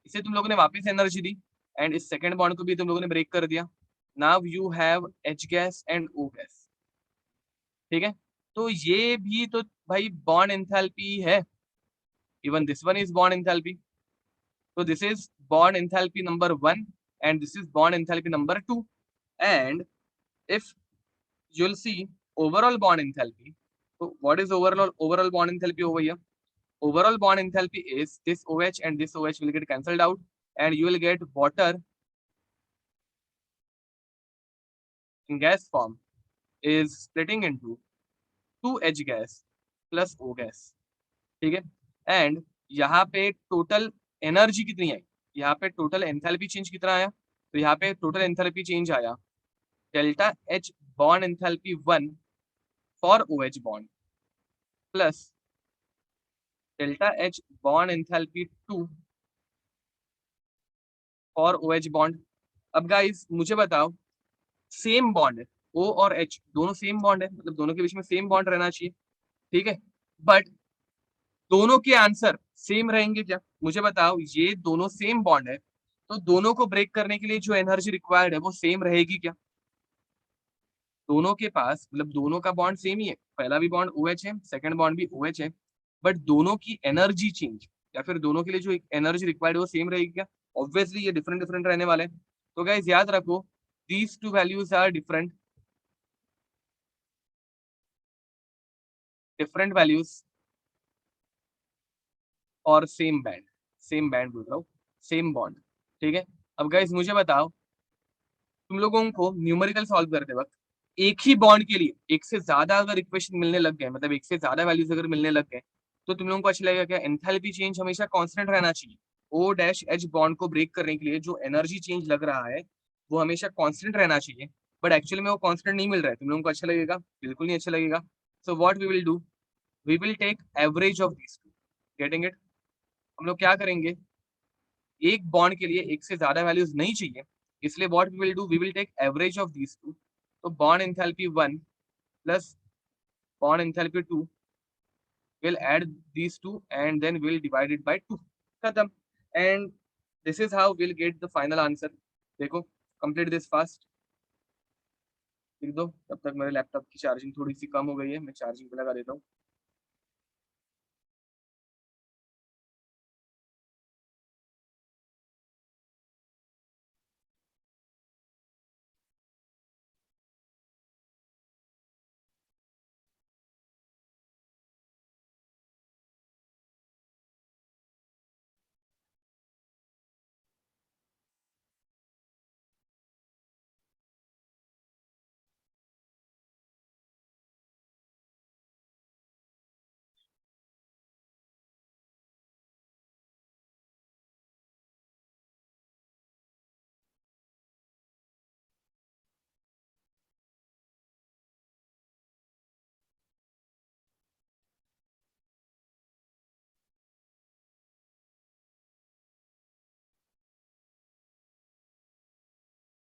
इसे तुम लोगों ने वापस एनर्जी दी, एंड इस सेकंड बॉन्ड को भी तुम लोगों ने ब्रेक कर दिया। Now you have H gas and O gas, ठीक है? तो ये भी तो भाई बॉन्ड एंथैल्पी है, even this one is bond enthalpy. तो this is bond enthalpy number 1 and this is bond enthalpy number 2, and if you'll see overall bond enthalpy, so what is overall bond enthalpy over here? Overall bond enthalpy is this OH and this OH will get cancelled out, and you will get water in gas form is splitting into 2H gas plus O gas, ठीक है? And यहाँ पे total energy कितनी आई, यहाँ पे total enthalpy change कितना आया? तो यहाँ पे टोटल एंथैल्पी चेंज आया delta H bond enthalpy 1 for OH bond plus delta H bond enthalpy 2 for OH bond. अब गाइस मुझे बताओ, सेम बॉन्ड है, O और H दोनों सेम बॉन्ड है, मतलब दोनों के बीच में सेम बॉन्ड रहना चाहिए, ठीक है? बट दोनों के आंसर सेम रहेंगे क्या? मुझे बताओ, ये दोनों सेम बॉन्ड है, तो दोनों को ब्रेक करने के लिए जो एनर्जी रिक्वायर्ड है वो सेम रहेगी क्या? दोनों के पास, मतलब दोनों का बॉन्ड सेम ही है, पहला भी बॉन्ड OH है, सेकंड बॉन्ड भी OH है, बट दोनों की एनर्जी चेंज या फिर दोनों के लिए जो एनर्जी रिक्वायर्ड है वो सेम रहेगी क्या? ऑब्वियसली ये डिफरेंट डिफरेंट रहने वाले हैं। तो गाइस याद रखो, these two values are different, different values और सेम बैंड बोल रहा हूँ, सेम बॉन्ड, ठीक है? अब गाइस मुझे बताओ, तुम लोगों को न्यूमेरिकल सॉल्व करते वक्त एक ही बॉन्ड के लिए एक से ज्यादा अगर इक्वेशन मिलने लग गए, मतलब एक से ज्यादा वैल्यूज अगर मिलने लग गए, तो तुम लोगों को अच्छा लगेगा क्या? एंथैल्पी चेंज हमेशा कांस्टेंट रहना चाहिए। O डैश H बॉन्ड को ब्रेक करने के लिए जो एनर्जी चेंज लग रहा है वो हमेशा कांस्टेंट रहना चाहिए, बट एक्चुअली में वो कांस्टेंट नहीं मिल रहा है। तुम लोगों को अच्छा लगेगा? बिल्कुल नहीं अच्छा लगेगा। So what we will do, we will take average of these two, getting it? हम लोग क्या करेंगे, एक बॉन्ड के लिए एक से ज्यादा वैल्यूज नहीं चाहिए, इसलिए what we will do, we will take average of these two. तो bond enthalpy 1 plus bond enthalpy 2 will add these two and then we'll divide it by 2, khatam, and this is how we'll get the final answer। देखो, complete this fast, लिख दो। तब तक मेरे laptop की charging थोड़ी सी कम हो गई है, मैं चार्जिंग पे लगा देता हूँ।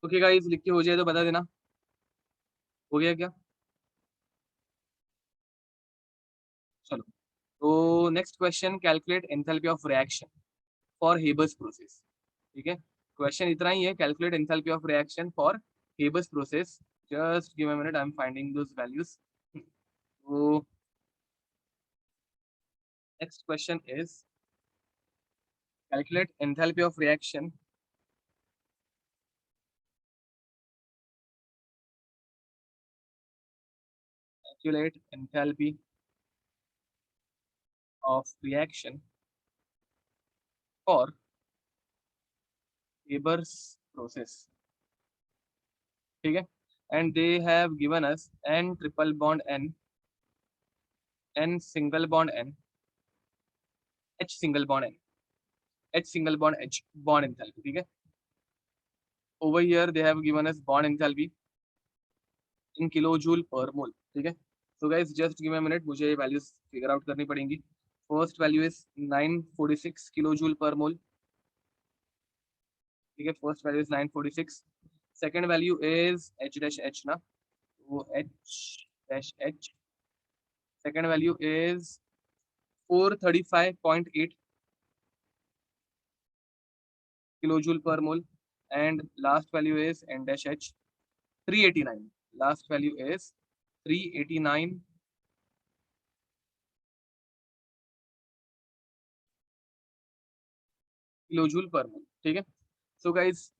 ओके गाइस, लिख के हो जाए तो बता देना। हो गया क्या? चलो, तो next question, calculate enthalpy of reaction for Haber's process. ठीक है, क्वेश्चन इतना ही है, calculate enthalpy of reaction for Haber's process. Just give a minute, I am finding those values. तो next question is calculate enthalpy of reaction calculate enthalpy of reaction for Haber's process. ठीक है, and they have given us n triple bond n single bond h single bond h single bond h bond enthalpy. ठीक है, over here they have given us bond enthalpy in kilojoule per mole. ठीक है, so guys just give me a minute, मुझे ये values figure out करनी पड़ेंगी. First value is 946 kilojoule per mole. ठीक है, first value is 946. Second value is h dash h ना, वो h dash h. Second value is 435.8 kilojoule per mole. And last value is n dash h 389. Last value is 389 kilojoule per mole. ठीक है, so guys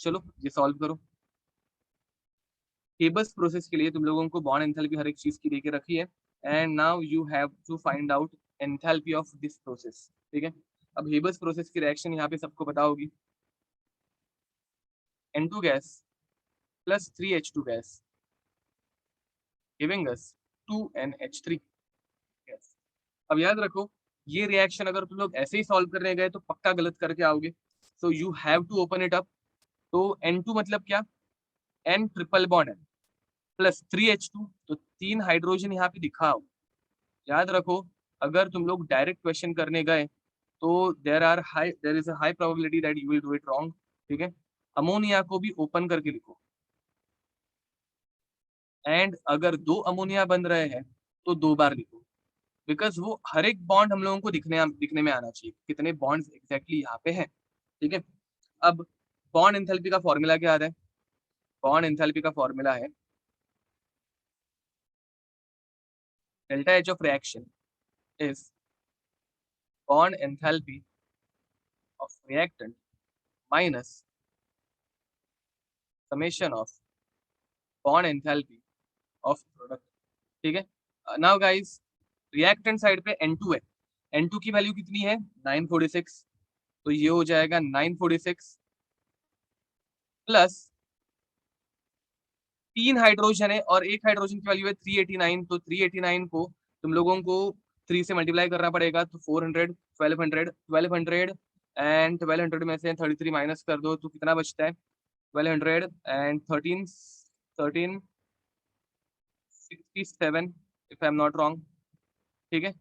चलो ये solve करो. Haber's process के लिए तुम लोगों को बॉन्ड एंथैल्पी हर एक चीज की देके रखी है, and now you have to find out enthalpy of this process. ठीक है, अब हेबर्स प्रोसेस की रिएक्शन यहाँ पे सबको पता होगी. N2 gas plus 3H2 gas giving us 2NH3 gas. अब याद रखो, ये रिएक्शन अगर तुम लोग ऐसे ही सॉल्व करने गए तो पक्का गलत करके आओगे. So you have to open it up. तो N2 मतलब क्या? N ट्रिपल बॉन्ड है प्लस 3H2, तो 3 हाइड्रोजन यहाँ पे दिखाओ. याद रखो, अगर तुम लोग डायरेक्ट क्वेश्चन करने गए तो there is a high probability that you will do it wrong. ठीक है, अमोनिया को भी ओपन करके लिखो. एंड अगर 2 अमोनिया बन रहे हैं तो 2 बार लिखो, बिकॉज वो हर एक बॉन्ड हम लोगों को दिखने में आना चाहिए कितने बॉन्ड्स एग्जैक्टली यहाँ पे हैं. ठीक है, अब बॉन्ड एंथैल्पी का फॉर्मूला क्या आता है? बॉन्ड एंथैल्पी का फॉर्मूला है delta H of reaction is bond enthalpy of reactant minus summation of bond enthalpy of product. ठीक है, नाउ गाइस रिएक्टेंट साइड पे N2 है. N2 की वैल्यू कितनी है? 946. तो ये हो जाएगा 946 प्लस 3 हाइड्रोजन है और एक हाइड्रोजन की वैल्यू है 389. तो 389 को तुम लोगों को 3 से मल्टीप्लाई करना पड़ेगा. तो 400, 1200, 1200 एंड 1200 में से 33 माइनस कर दो तो कितना बचता है? 1200 and 13 1367 if I am not wrong. ठीक है,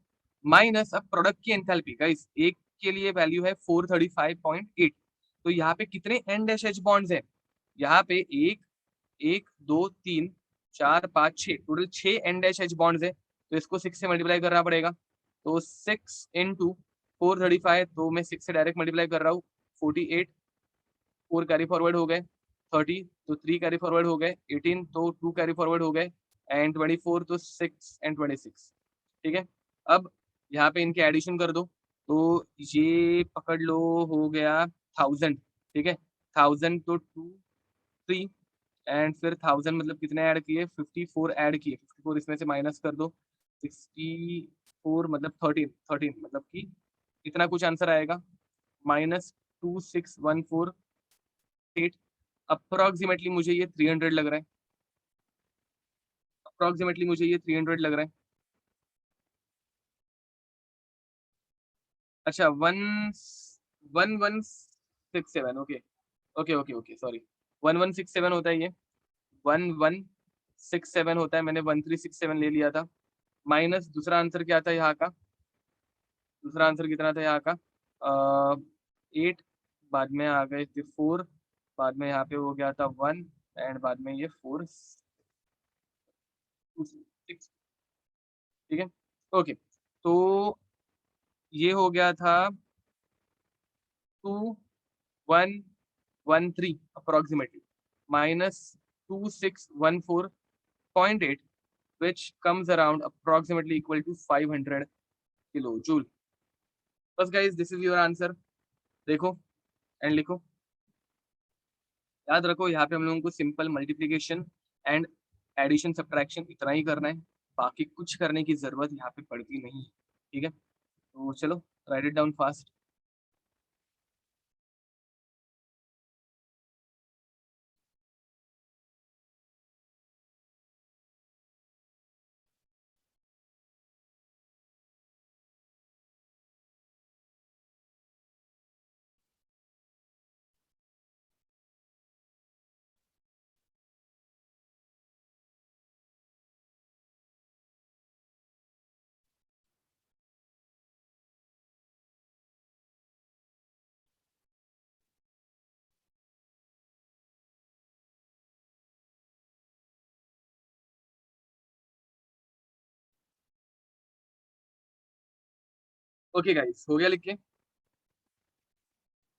माइनस अब प्रोडक्ट की एंथैल्पी गाइस, एक के लिए वैल्यू है 435.8. तो यहाँ पे कितने एन डैश एच बॉन्ड्स हैं? यहाँ पे एक एक दो तीन चार पाँच छः, total 6 N dash H bonds है. तो इसको 6 से मल्टीप्लाई करना पड़ेगा. तो 6 इंटू 435, तो मैं 6 से डायरेक्ट मल्टीप्लाई कर रहा हूँ. 48, 4 कैरी फॉरवर्ड हो गए. 30 तो 3 कैरी फॉरवर्ड हो गए. 18 तो 2 कैरी फॉरवर्ड हो गए. एंड 24 तो 6 एंड 26. ठीक है, अब यहाँ पे इनके एडिशन कर दो. तो ये पकड़ लो, हो गया 1000. ठीक है, 1000 तो 2 3 एंड फिर 1000 मतलब कितने ऐड किए? 54 ऐड किए. 54 इसमें से माइनस कर दो. 64 मतलब 13 मतलब कि इतना कुछ आंसर आएगा -26148. अप्रोक्सीमेटली मुझे ये 300 लग रहा है. अप्रोक्सीमेटली मुझे ये 300 लग रहा है. अच्छा, 1167. Okay okay okay okay, sorry. 1167 होता है ये. 1167 होता है. मैंने 1367 ले लिया था. माइनस दूसरा आंसर क्या था यहाँ का? दूसरा आंसर कितना था यहाँ का? 8 बाद में आ गए थे 4. बाद में यहाँ पे हो गया था 1 एंड बाद में ये 4 2 6, ठीक है। ओके, तो ये हो गया था 2113 approximately minus 2614.8 which comes around approximately equal to 500 kilojoule. बस guys, this is your answer. देखो एंड लिखो, याद रखो यहाँ पे हम लोगों को simple multiplication and addition subtraction इतना ही करना है, बाकी कुछ करने की जरूरत यहाँ पे पड़ती नहीं है, ठीक है। तो चलो write it down fast. Okay guys, हो गया लिख के।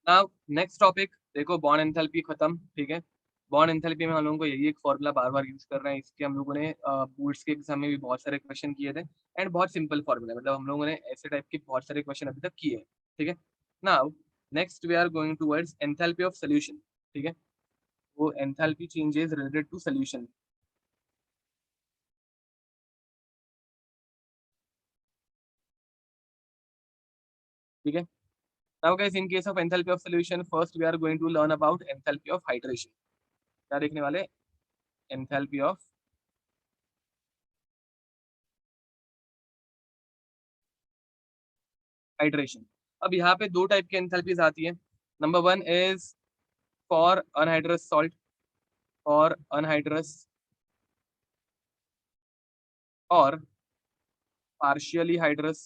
नाउ नेक्स्ट टॉपिक देखो, बॉन्ड एंथैल्पी खत्म, ठीक है। बॉन्ड एंथैल्पी में हम लोगों को यही एक फॉर्मूला बार बार यूज कर रहे हैं, इसके हम लोगों ने बोर्ड्स के एग्जाम में भी बहुत सारे क्वेश्चन किए थे एंड बहुत सिंपल फॉर्मूला, मतलब हम लोगों ने ऐसे टाइप के बहुत सारे क्वेश्चन अभी तक किए हैं, ठीक है। Now next we are going towards enthalpy of solution, ठीक है। वो enthalpy changes related to solution, ठीक है। Now guys, in case of enthalpy of solution first we are going to learn about enthalpy of hydration. क्या देखने वाले? Enthalpy of hydration. अब यहाँ पे दो टाइप की एंथैल्पीज आती है। Number 1 is for anhydrous salt, for anhydrous और पार्शियली हाइड्रस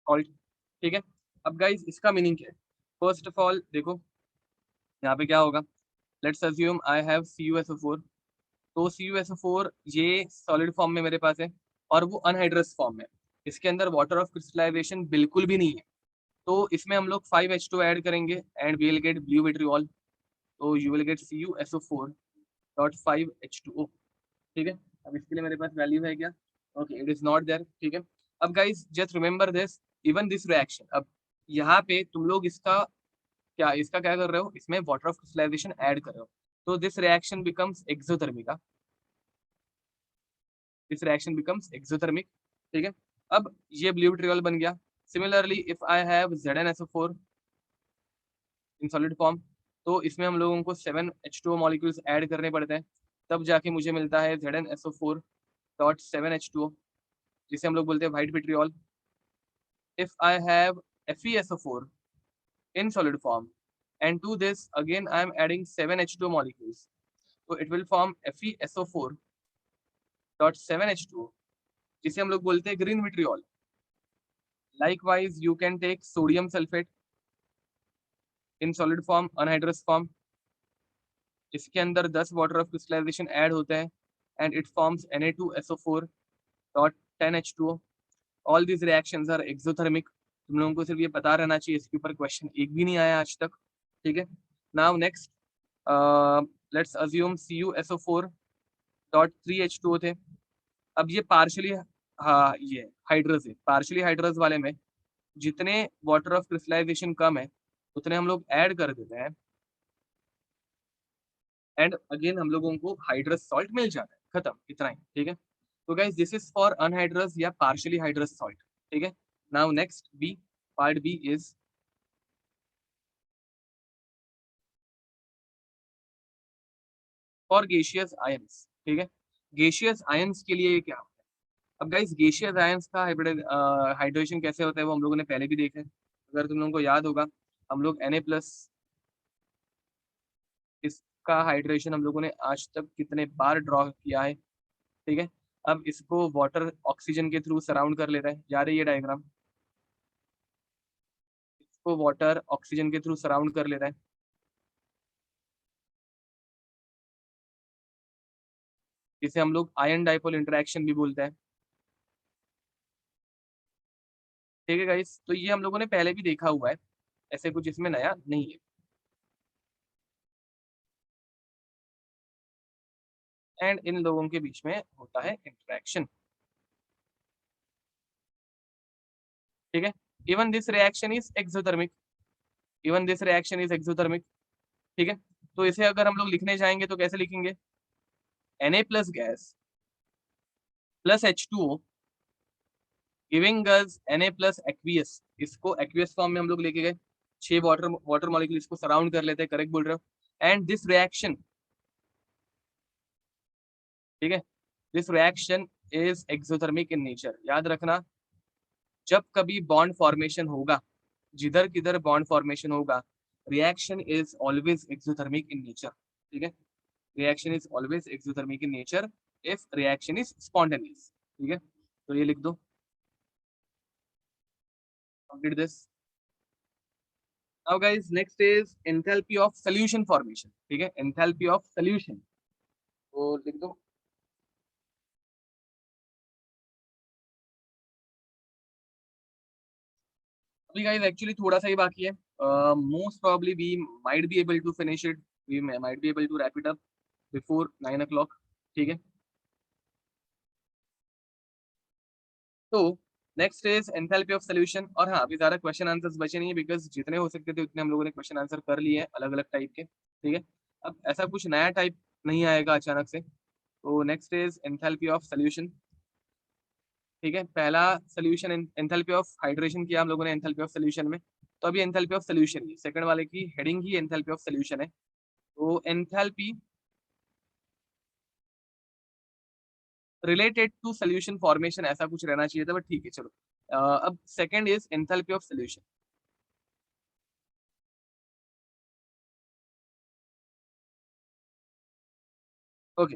सॉल्ट, ठीक है। अब गाइस इसका मीनिंग क्या है? फर्स्ट ऑफ ऑल देखो यहाँ पे क्या होगा, let's assume I have CuSO4। तो CuSO4 ये सॉलिड फॉर्म में मेरे पास है और वो अनहाइड्रस फॉर्म में, इसके अंदर वाटर ऑफ क्रिस्टलाइजेशन बिल्कुल भी नहीं है। तो इसमें हम लोग 5H2 ऐड करेंगे and we will get blue vitriol. तो यू विल गेट CuSO4.5H2O, ठीक है। अब इसके लिए मेरे पास वैल्यू है क्या? Okay, it is not there, ठीक है। अब guys just remember this, even this reaction, अब यहाँ पे तुम लोग इसका क्या कर रहे हो, इसमें वाटर ऑफ क्रिस्टलाइजेशन ऐड कर रहे हो, तो this reaction becomes exothermic, this reaction becomes exothermic, ठीक है। अब ये ब्लू विट्रियोल बन गया। Similarly if I have ZnSO4 in solid form, तो इसमें हम लोगों को 7H2O मॉलिक्यूल्स ऐड करने पड़ते हैं, तब जाके मुझे मिलता है ZnSO4.7H2O, जिसे हम लोग बोलते हैं white vitriol. If I have FeSO4 in solid form and to this again I am adding 7H2O molecules, so it will form FeSO4.7H2O, जिसे हम लोग बोलते हैं green vitriol. Likewise you can take sodium sulfate in solid form, anhydrous form, इसके अंदर 10 water of crystallization add होते हैं and it forms Na2SO4.10H2O। All these reactions are exothermic. तुम लोगों को सिर्फ ये पता रहना चाहिए, इसके ऊपर क्वेश्चन एक भी नहीं आया आज तक, ठीक है। Now next let's assume CuSO4.3H2O थे। अब ये पार्शियली, हाँ ये हाइड्रस है, पार्शियली हाइड्रस वाले में जितने वाटर ऑफ क्रिस्टलाइजेशन कम है उतने हम लोग ऐड कर देते हैं एंड अगेन हम लोगों को हाइड्रस सॉल्ट मिल जाता है, खत्म, इतना ही, ठीक है। तो guys this is for anhydrous या पार्शियली हाइड्रस सॉल्ट, ठीक है। Now next B, part B is for gaseous ions, ठीक है। गेशियस आयंस के लिए क्या? अब गाइस गेशियस आयंस का हाइड्रेशन कैसे होता है वो हम लोगों ने पहले भी देखा है। अगर तुम लोगों को याद होगा, हम लोग Na+ इसका हाइड्रेशन हम लोगों ने आज तक कितने बार ड्रॉ किया है, ठीक है। अब इसको वाटर ऑक्सीजन के थ्रू सराउंड कर ले रहा है, जा रही है डायग्राम, इसको वाटर ऑक्सीजन के थ्रू सराउंड कर ले रहा है। इसे हम लोग आयन डाइपोल इंटरेक्शन भी बोलते हैं। ठीक है गाइस, तो ये हम लोगों ने पहले भी देखा हुआ है, ऐसे कुछ इसमें नया नहीं है। एंड इन लोगों के बीच में होता है इंटरेक्शन। ठीक है, even this reaction is exothermic, even this reaction is exothermic. ठीक है, तो इसे अगर हम लोग लिखने जाएंगे तो कैसे लिखेंगे? Na plus gas plus H2O giving us Na plus aqueous. इसको एक्वियस फॉर्म में हम लोग लेके गए, 6 वाटर वाटर मॉलिक्यूल इसको सराउंड कर लेते हैं, करेक्ट बोल रहे हो। एंड दिस रिएक्शन, ठीक है, this reaction is exothermic in nature. याद रखना, जब कभी बॉन्ड फॉर्मेशन होगा, जिधर किधर बॉन्ड फॉर्मेशन होगा, reaction is always exothermic in nature. ठीक है, reaction is always exothermic in nature if reaction is spontaneous. ठीक है, तो ये लिख दो, complete this. Now guys, next is enthalpy of solution formation. ठीक है, एंथैल्पी ऑफ सॉल्यूशन, तो लिख दो। अभी गाइस एक्चुअली थोड़ा सा ही बाकी है, most probably we might be able to finish it, we might be able to wrap it up before 9 o'clock। ठीक है, तो next is enthalpy of solution. और हाँ, अभी ज्यादा क्वेश्चन आंसर्स बचे नहीं है, बिकॉज जितने हो सकते थे उतने हम लोगों ने क्वेश्चन आंसर कर लिए हैं अलग अलग टाइप के। ठीक है, अब ऐसा कुछ नया टाइप नहीं आएगा अचानक से। तो next is enthalpy of solution. ठीक है, पहला सोल्यूशन एंथैल्पी ऑफ हाइड्रेशन किया हम लोगों ने एंथैल्पी ऑफ सॉल्यूशन में, तो अभी एंथैल्पी ऑफ सॉल्यूशन ही सेकंड वाले की हेडिंग ही एंथैल्पी ऑफ सॉल्यूशन है। तो enthalpy related to solution formation ऐसा कुछ रहना चाहिए था, बट ठीक है चलो। अब second is enthalpy of solution. Okay,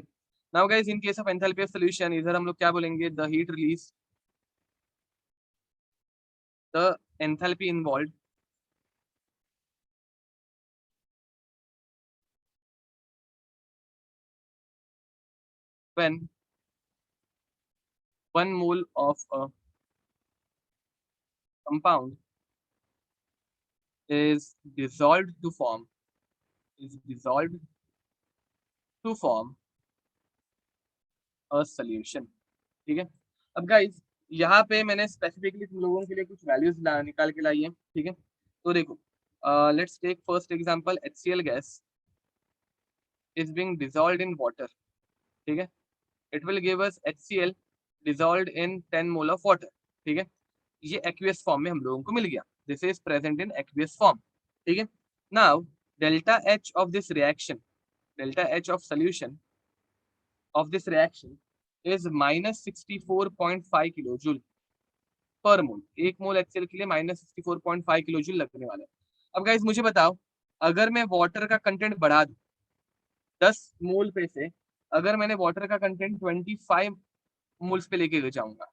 now guys, in case of enthalpy of solution, इधर हम लोग क्या बोलेंगे? The heat release, the enthalpy involve when 1 mole of a compound is dissolved to form, is dissolved to form a solution। ठीक है, अब guys यहाँ पे मैंने स्पेसिफिकली तुम लोगों के लिए कुछ वैल्यूज निकाल के लाई है। ठीक है, तो देखो, let's take first example, HCl gas is being dissolved in water. ठीक है, it will give us HCl dissolved in 10 mole of water। ठीक है, ये एक्वियस फॉर्म में हम लोगों को मिल गया, this is present in aqueous form. ठीक है, now delta H of this reaction, delta H of solution of this reaction is -64.5 kilo joule पर मोल। एक मोल HCl के लिए -64.5 किलो जूल लगने वाला है। अब गाइस मुझे बताओ, अगर मैं वाटर का कंटेंट बढ़ा दूं 10 मोल पे से, अगर मैंने वाटर का कंटेंट 25 मोल्स पे लेके जाऊंगा,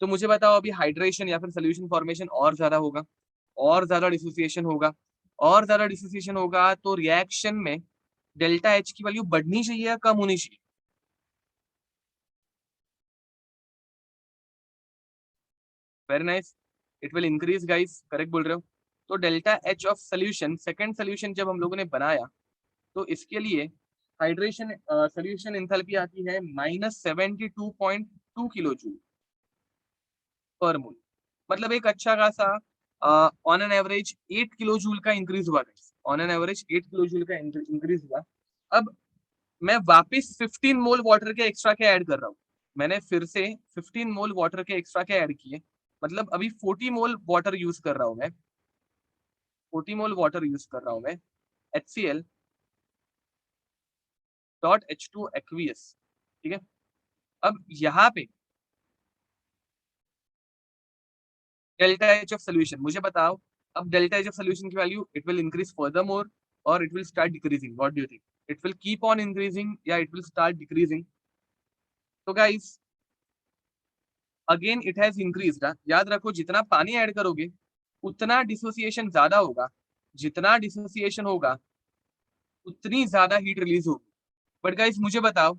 तो मुझे बताओ अभी हाइड्रेशन या फिर सोल्यूशन फॉर्मेशन और ज्यादा होगा, और ज्यादा डिसोसिएशन होगा, और ज्यादा डिसोसिएशन होगा, तो रिएक्शन में डेल्टा H की वैल्यू बढ़नी चाहिए या कम होनी चाहिए? Very nice, it will increase guys, correct बोल रहे हो। तो delta H of solution, second solution जब हम लोगों ने बनाया, तो इसके लिए हाइड्रेशन सोल्यूशन एंथैल्पी आती है -72.2 किलो जूल पर मोल। मतलब एक अच्छा खासा on an average 8 kilo joule का इंक्रीज हुआ, on an average 8 kilo joule का इंक्रीज हुआ। अब मैं वापस 15 मोल वाटर के एक्स्ट्रा के ऐड कर रहा हूँ, मैंने फिर से 15 मोल वाटर के एक्स्ट्रा के ऐड किए, मतलब अभी 40 मोल वाटर यूज कर रहा हूँ मैं, 40 मोल वाटर यूज कर रहा हूँ मैं, HCl डॉट H2 एक्वियस। ठीक है, अब यहाँ पे डेल्टा H ऑफ सोल्यूशन मुझे बताओ, अब डेल्टा H ऑफ सोल्यूशन की value it will increase further more और it will start decreasing, what do you think? It will keep on increasing या इट विल स्टार्ट डिक्रीजिंग? तो guys again it has increased. याद रखो जितना पानी add करोगे उतना डिसोसिएशन ज्यादा होगा, जितना डिसोसिएशन होगा उतनी ज्यादा हीट रिलीज होगी। बट गाइस मुझे बताओ,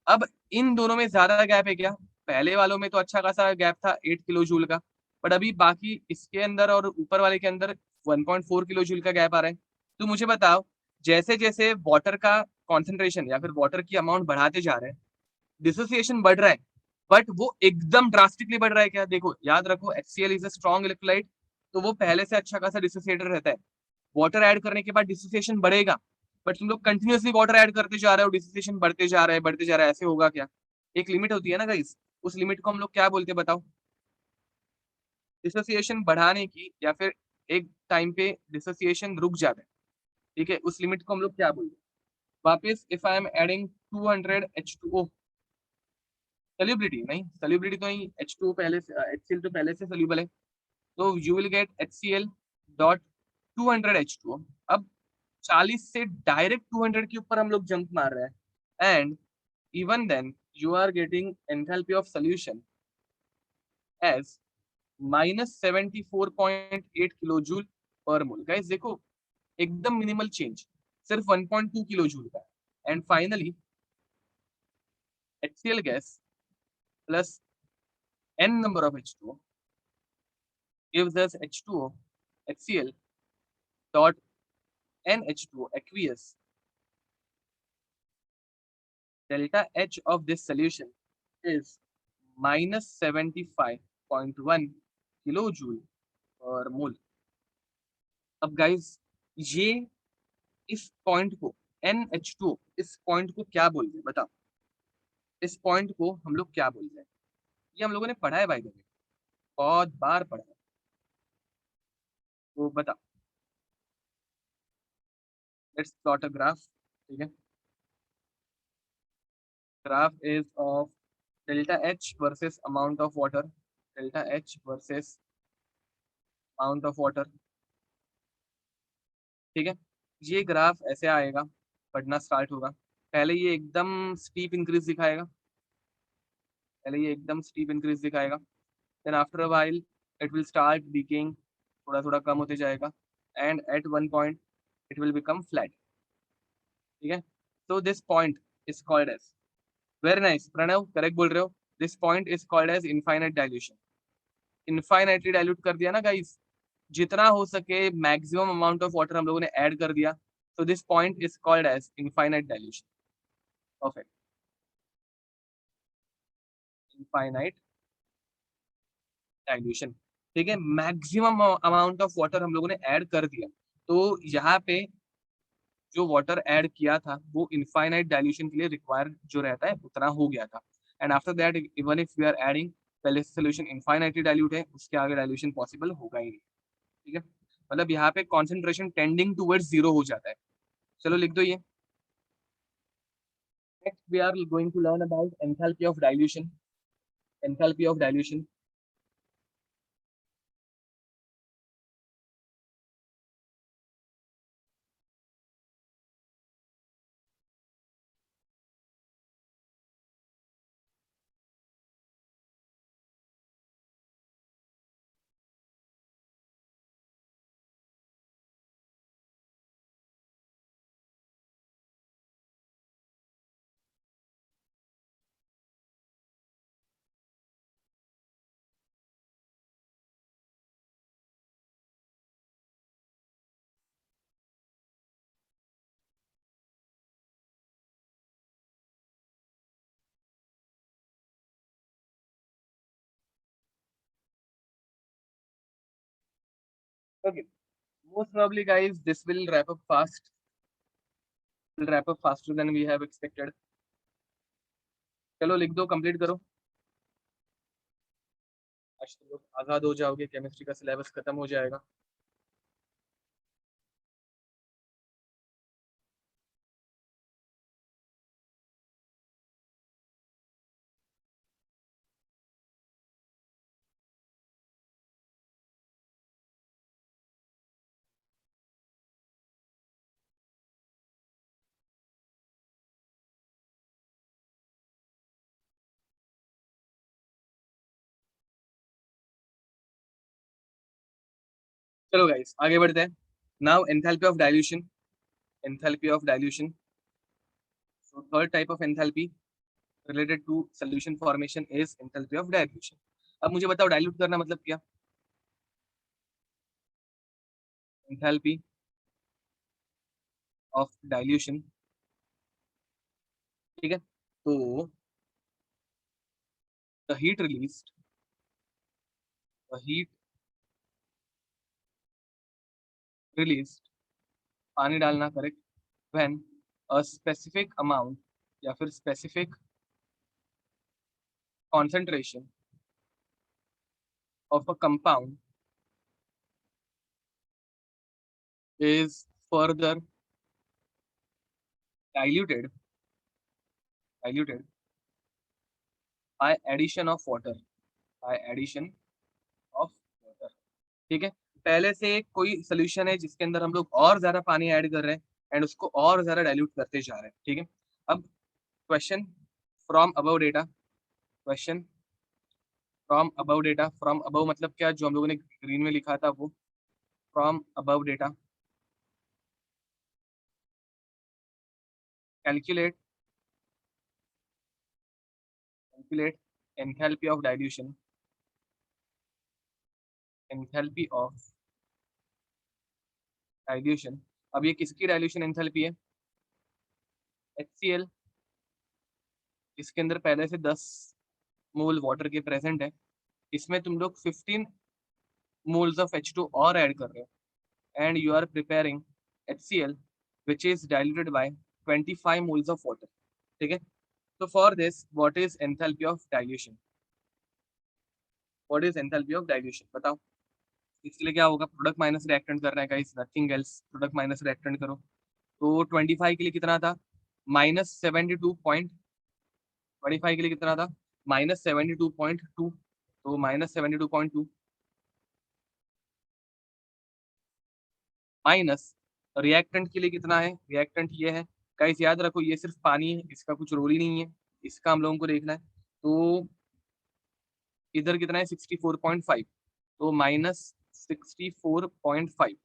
अब इन दोनों में ज्यादा गैप है क्या? पहले वालों में तो अच्छा खासा गैप था 8 किलो जूल का, बट अभी बाकी इसके अंदर और ऊपर वाले के अंदर 1.4 किलो जूल का गैप आ रहा है। तो मुझे बताओ, जैसे जैसे वाटर का कॉन्सेंट्रेशन या फिर वाटर की अमाउंट बढ़ाते जा रहे हैं, डिसोसिएशन बढ़ रहा है, बट वो एकदम ड्रास्टिकली बढ़ रहा है क्या? देखो याद रखो, HCl is a strong electrolyte, तो वो पहले से अच्छा खासा डिसोसिएटर रहता है। वाटर ऐड करने के बाद डिसोसिएशन बढ़ेगा, बट तुम लोग कंटिन्यूअसली वाटर ऐड करते जा रहे हो, डिसोसिएशन बढ़ते जा रहा है, बढ़ते जा रहा है, ऐसे होगा क्या? एक लिमिट होती है ना गाइस, उस लिमिट को हम लोग क्या बोलते हैं बताओ? डिसोसिएशन बढ़ाने की, या फिर एक टाइम पे डिसोसिएशन रुक जाता है, ठीक है, उस लिमिट को हम लोग क्या बोलते हैं? वापस if I am adding 200 H2O, solubility नहीं, सॉल्युबिलिटी तो नहीं, H2O पहले से, HCl तो पहले से सॉल्युबल है, तो you will gate HCl dot 200 H2O। अब 40 से डायरेक्ट 200 के ऊपर हम लोग जंप मार रहे हैं, and even then you are getting enthalpy of solution as -74.8 kilo joule पर मोल। गाइस देखो, एकदम मिनिमल चेंज, सिर्फ 1.2 किलो जूल का। And finally HCl gas plus n number of H2O gives us H2O, HCl dot NH2O aqueous. Delta H of this solution is -75.1 kilojoule per mole. अब guys ये इस point को NH2, इस point को क्या बोलते हैं बताओ? इस पॉइंट को हम लोग क्या बोलते हैं? ये हम लोगों ने पढ़ा है भाई, बहुत बार पढ़ा है, तो बताओ। लेट्स प्लॉट अ ग्राफ, ठीक है। Graph is of delta H versus amount of water, delta H versus amount of water, ठीक है। ये ग्राफ ऐसे आएगा, बढ़ना स्टार्ट होगा, पहले ये एकदम स्टीप इंक्रीज दिखाएगा, पहले ये एकदम स्टीप इंक्रीज दिखाएगा, then after a while it will start decaying, थोड़ा थोड़ा कम होते जाएगा, and at one point it will become flat, ठीक है। तो this point is called as, very nice Pranav, correct बोल रहे हो, this point is called as infinite dilution. Infinitely dilute कर दिया ना गाइस, जितना हो सके मैक्सिमम अमाउंट ऑफ वाटर हम लोगों ने ऐड कर दिया, तो this point is called as infinite dilution. Perfect, infinite dilution, ठीक है। मैक्सिमम अमाउंट ऑफ वाटर हम लोगों ने ऐड कर दिया, तो यहाँ पे जो वाटर ऐड किया था वो इनफाइनाइट डाइल्यूशन के लिए रिक्वायर्ड जो रहता है उतना हो गया था, and after that even if we are adding, पहले सोल्यूशन इनफाइनाइटली डाइल्यूट है, उसके आगे डाइल्यूशन पॉसिबल होगा ही नहीं, ठीक है। मतलब यहाँ पे कॉन्सेंट्रेशन टेंडिंग टूवर्ड्स जीरो हो जाता है। चलो लिख दो ये। Next we are going to learn about enthalpy of dilution, enthalpy of dilution. Okay, most probably guys this will wrap up fast, will wrap up faster than we have expected। चलो लिख दो, कंप्लीट करो, आज तुम लोग आजाद हो जाओगे, chemistry का सिलेबस खत्म हो जाएगा। चलो गाइस आगे बढ़ते हैं. Now enthalpy of dilution. Enthalpy of dilution. So third type of enthalpy related to solution formation is enthalpy of dilution. अब मुझे बताओ डाइल्यूट करना मतलब क्या? Enthalpy of dilution. ठीक है, तो the heat released, the heat released, पानी डालना correct, when a specific amount या फिर specific concentration of a compound is further diluted by addition of water, by addition of water. ठीक है, पहले से कोई सोल्यूशन है जिसके अंदर हम लोग और ज्यादा पानी ऐड कर रहे हैं एंड उसको और ज्यादा डाइल्यूट करते जा रहे हैं. ठीक है, अब question from above data, question from above data. From above मतलब क्या, जो हम लोगों ने ग्रीन में लिखा था वो. From above data, calculate enthalpy of dilution, enthalpy of dilution. अब ये किसकी डाइल्यूशन एंथैल्पी है? HCl. इसके अंदर पहले से 10 मोल वाटर के प्रेजेंट है, इसमें तुम लोग 15 मोल्स ऑफ H2 और ऐड कर रहे हो and you are preparing HCl which is diluted by 25 moles of water. ठीक है, तो for this what is enthalpy of dilution? What is enthalpy of dilution बताओ. इसके लिए क्या होगा, प्रोडक्ट माइनस रिएक्टेंट करना है guys, nothing else. Product minus reactant करो, तो 25 के लिए कितना था? -72.25 के लिए कितना था? -72.2. तो -72.2 माइनस रिएक्टेंट के लिए कितना है? रिएक्टेंट ये है गाइस, याद रखो ये सिर्फ पानी है, इसका कुछ रोल ही नहीं है, इसका हम लोगों को देखना है. तो इधर कितना है? 64.5, तो -64.5.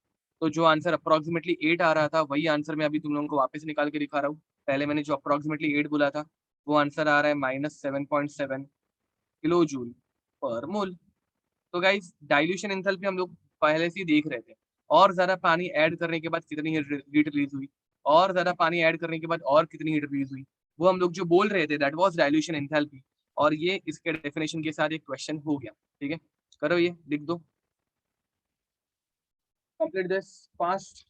तो जो आंसर अप्रोक्सीमेटली 8 आ रहा था वही आंसर मैं अभी तुम लोगों को वापस निकाल के दिखा रहा हूँ. पहले मैंने जो अप्रोक्सीमेटली 8 बोला था वो आंसर आ रहा है -7.7 किलो जूल पर मोल. तो गाइस डाइल्यूशन एंथैल्पी हम लोग पहले से ही देख रहे थे. और ज्यादा पानी ऐड करने के बाद कितनी हीट रिलीज हुई, और ज्यादा पानी ऐड करने के बाद और कितनी हीट रिलीज हुई, वो हम लोग जो बोल रहे थे दैट वाज डाइल्यूशन एंथैल्पी. और ये इसके डेफिनेशन के साथ एक क्वेश्चन हो गया. ठीक है, करो ये लिख दो. Complete this fast.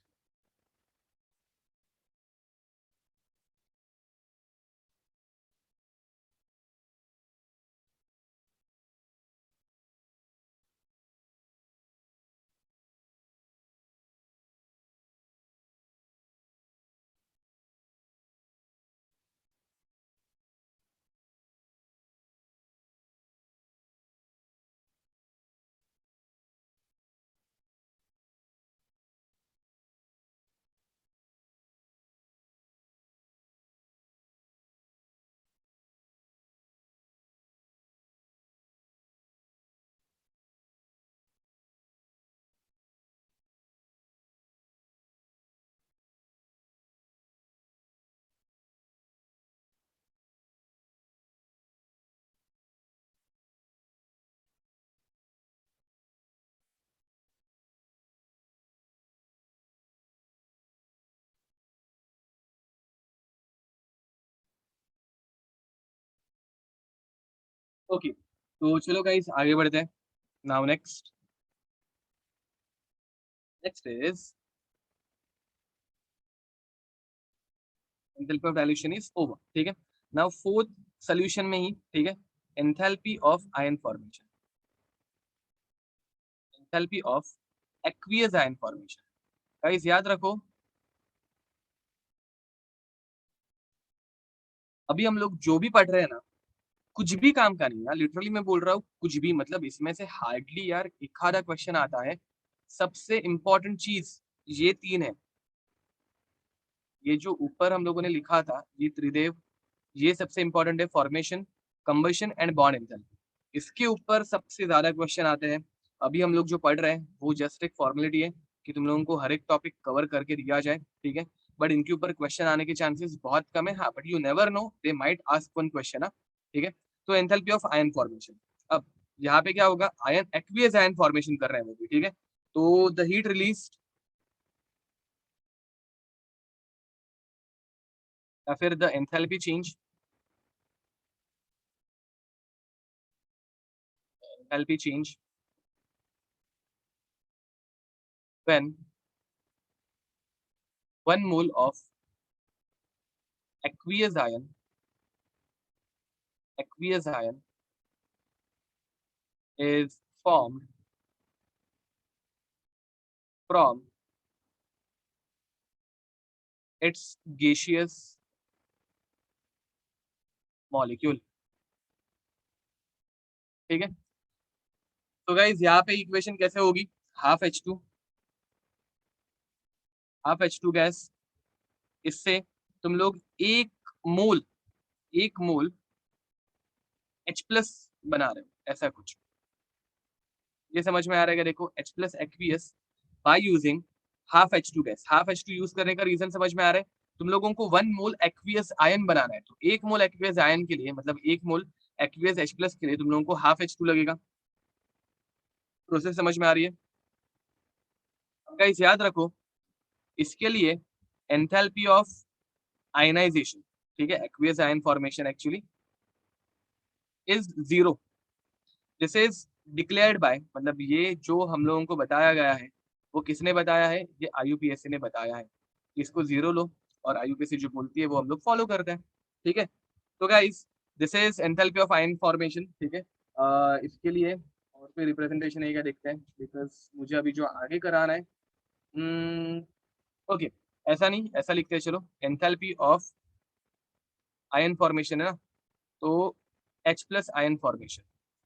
ओके, तो चलो गाइस आगे बढ़ते हैं. Now next is enthalpy of dilution is over. ठीक है, नाउ फोर्थ सोल्यूशन में ही, ठीक है, enthalpy of ion formation, enthalpy of aqueous ion formation. Guys याद रखो अभी हम लोग जो भी पढ़ रहे हैं ना, कुछ भी काम का नहीं यार, लिटरली मैं बोल रहा हूँ कुछ भी, मतलब इसमें से हार्डली यार एक आधा क्वेश्चन आता है. सबसे इंपॉर्टेंट चीज ये 3 है. ये जो ऊपर हम लोगों ने लिखा था ये त्रिदेव, ये सबसे इंपॉर्टेंट है, formation, combustion and bond enthalpy. इसके ऊपर सबसे ज्यादा क्वेश्चन आते हैं अभी हम लोग जो पढ़ रहे हैं वो जस्ट एक फॉर्मेलिटी है कि तुम लोगों को हर एक टॉपिक कवर करके दिया जाए, ठीक है। बट इनके ऊपर क्वेश्चन आने के चांसेस बहुत कम है, हाँ, but you never know, they might ask one question, ठीक है। तो एंथैल्पी ऑफ आयन फॉर्मेशन, अब यहाँ पे क्या होगा, आयन एक्वियस आयन फॉर्मेशन कर रहे हैं वो भी, ठीक है। तो द हीट रिलीज या फिर the enthalpy change, enthalpy change when 1 mole of aqueous ion is formed from its gaseous molecule, ठीक है। तो गाइज यहाँ पे इक्वेशन कैसे होगी, हाफ एच टू गैस, इससे तुम लोग मोल एक मोल H प्लस बना रहे हो, ऐसा कुछ, ये समझ में आ रहा है। देखो H plus aqueous by using half H two gas, half H two use करने का रीजन समझ में आ रहा है। तुम लोगों को 1 मोल एक्वियस आयन बनाना है, तो 1 मोल एक्वियस आयन के लिए, मतलब 1 मोल एक्वियस H प्लस के लिए तुम लोगों को हाफ एच टू लगेगा। प्रोसेस समझ में आ रही है गाइस? याद रखो इसके लिए एंथैल्पी ऑफ आयनाइजेशन, ठीक है, aqueous ion formation actually is 0। This is declared by, मतलब ये जो हम लोगों को बताया गया है वो किसने बताया है, ये IUPAC ने बताया है। इसको 0 लो और IUPAC जो बोलती है वो हम लोग फॉलो करते हैं, ठीक है। तो guys this is enthalpy of ion formation, ठीक है। इसके लिए और फिर रिप्रेजेंटेशन है क्या देखते हैं, बिकॉज मुझे अभी जो आगे कराना है, ओके, ऐसा नहीं, ऐसा लिखते हैं, चलो, एंथैल्पी ऑफ आयन फॉर्मेशन है ना, तो H प्लस आयन फॉर्मेशन,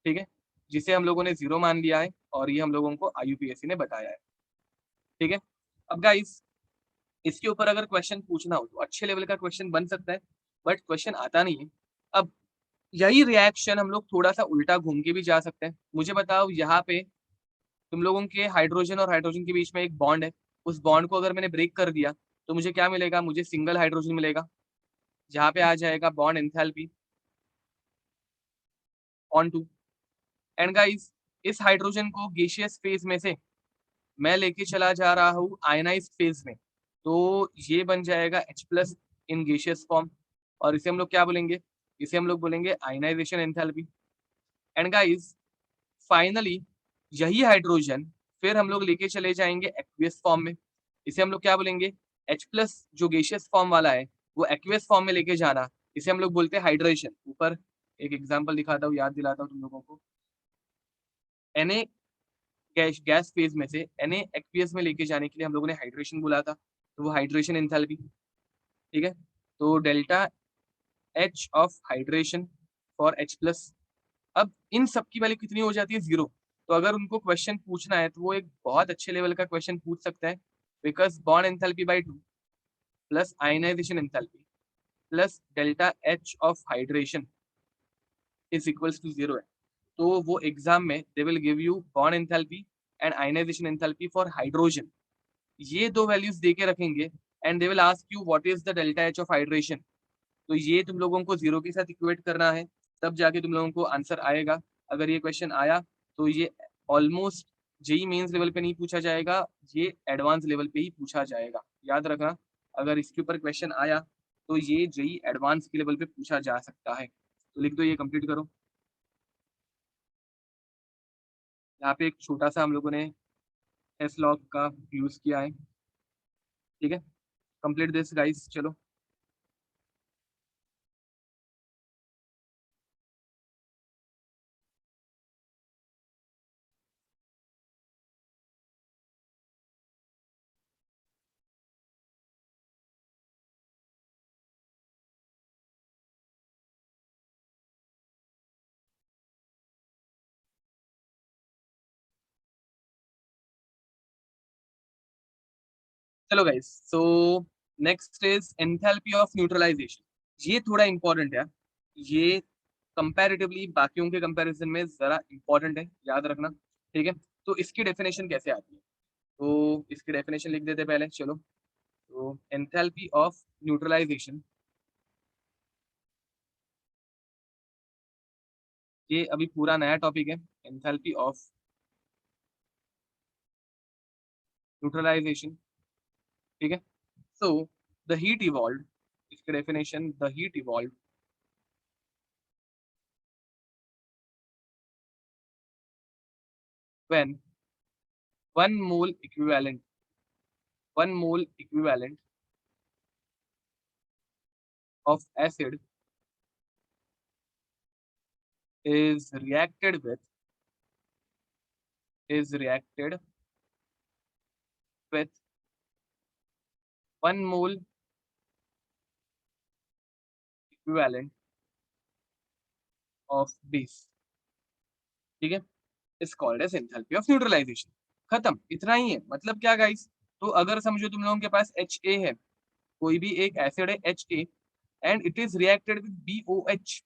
ठीक है, जिसे हम लोगों ने 0 मान लिया है और ये हम लोगों को IUPAC ने बताया है, ठीक है। अब गाइस इसके ऊपर अगर क्वेश्चन पूछना हो तो अच्छे लेवल का क्वेश्चन बन सकता है, बट क्वेश्चन आता नहीं है। अब यही रिएक्शन हम लोग थोड़ा सा उल्टा घूम के भी जा सकते हैं। मुझे बताओ, यहाँ पे तुम लोगों के हाइड्रोजन और हाइड्रोजन के बीच में एक बॉन्ड है, उस बॉन्ड को अगर मैंने ब्रेक कर दिया तो मुझे क्या मिलेगा, मुझे सिंगल हाइड्रोजन मिलेगा, जहाँ पे आ जाएगा bond enthalpy on two. And guys इस हाइड्रोजन को गैसियस फेज में से मैं लेके चला जा रहा हूँ आयनाइज्ड फेज में, तो ये बन जाएगा H plus in gaseous form, और इसे हम लोग क्या बोलेंगे, इसे हम लोग बोलेंगे ionization enthalpy. And guys finally यही हाइड्रोजन फिर हम लोग लेके चले जाएंगे एक्वियस फॉर्म में, इसे हम लोग क्या बोलेंगे, H प्लस जो गैसियस फॉर्म वाला है वो एक्वियस फॉर्म में लेके जाना, इसे हम लोग बोलते हैं हाइड्रेशन। ऊपर एक एग्जांपल दिखाता हूँ, याद दिलाता हूँ तुम लोगों को, Na गैस फेज में से Na एक्वियस में लेके जाने के लिए हम लोगों ने हाइड्रेशन बोला था, तो वो हाइड्रेशन एंथैल्पी, ठीक है। तो delta H of hydration for H plus, अब इन सब की वैल्यू कितनी हो जाती है, 0। तो अगर उनको क्वेश्चन पूछना है तो वो एक बहुत अच्छे लेवल का क्वेश्चन पूछ सकता है, because bond enthalpy by 2 plus ionization enthalpy plus delta H of hydration is equals to 0 है। तो वो एग्जाम में they will give you bond enthalpy and ionization enthalpy for hydrogen, ये दो वैल्यूज दे के रखेंगे, and they will ask you what is the delta H of hydration. तो ये तुम लोगों को 0 के साथ इक्वेट करना है, तब जाके तुम लोगों को आंसर आएगा। अगर ये क्वेश्चन आया तो ये ऑलमोस्ट जेई मेंस लेवल पे नहीं पूछा जाएगा, ये एडवांस लेवल पे ही पूछा जाएगा, याद रखना। अगर इसके ऊपर क्वेश्चन आया तो ये जेई एडवांस के लेवल पे पूछा जा सकता है। तो लिख दो, ये कंप्लीट करो। यहाँ पे एक छोटा सा हम लोगों ने एस लॉग का यूज किया है, ठीक है। कंप्लीट दिस गाइस, चलो। चलो guys, so next is enthalpy of neutralization. ये थोड़ा इंपॉर्टेंट है, ये कंपैरेटिवली बाकियों के कंपैरिजन में जरा इंपॉर्टेंट है, याद रखना, ठीक है। तो इसकी डेफिनेशन कैसे आती है? तो इसकी डेफिनेशन लिख देते पहले, चलो। तो एंथैल्पी ऑफ न्यूट्रलाइजेशन, ये अभी पूरा नया टॉपिक है, एंथैल्पी ऑफ न्यूट्रलाइजेशन, ठीक है। सो द हीट इवॉल्व, इसकी definition, the heat evolve when 1 mole equivalent 1 mole equivalent of acid is reacted with is reacted with 1 mole equivalent of base, ठीक है, is called as enthalpy of neutralization. खत्म, इतना ही है। मतलब क्या guys, तो अगर समझो तुम लोगों के पास HA है, कोई भी एक एसिड है HA, and it is reacted with BOH,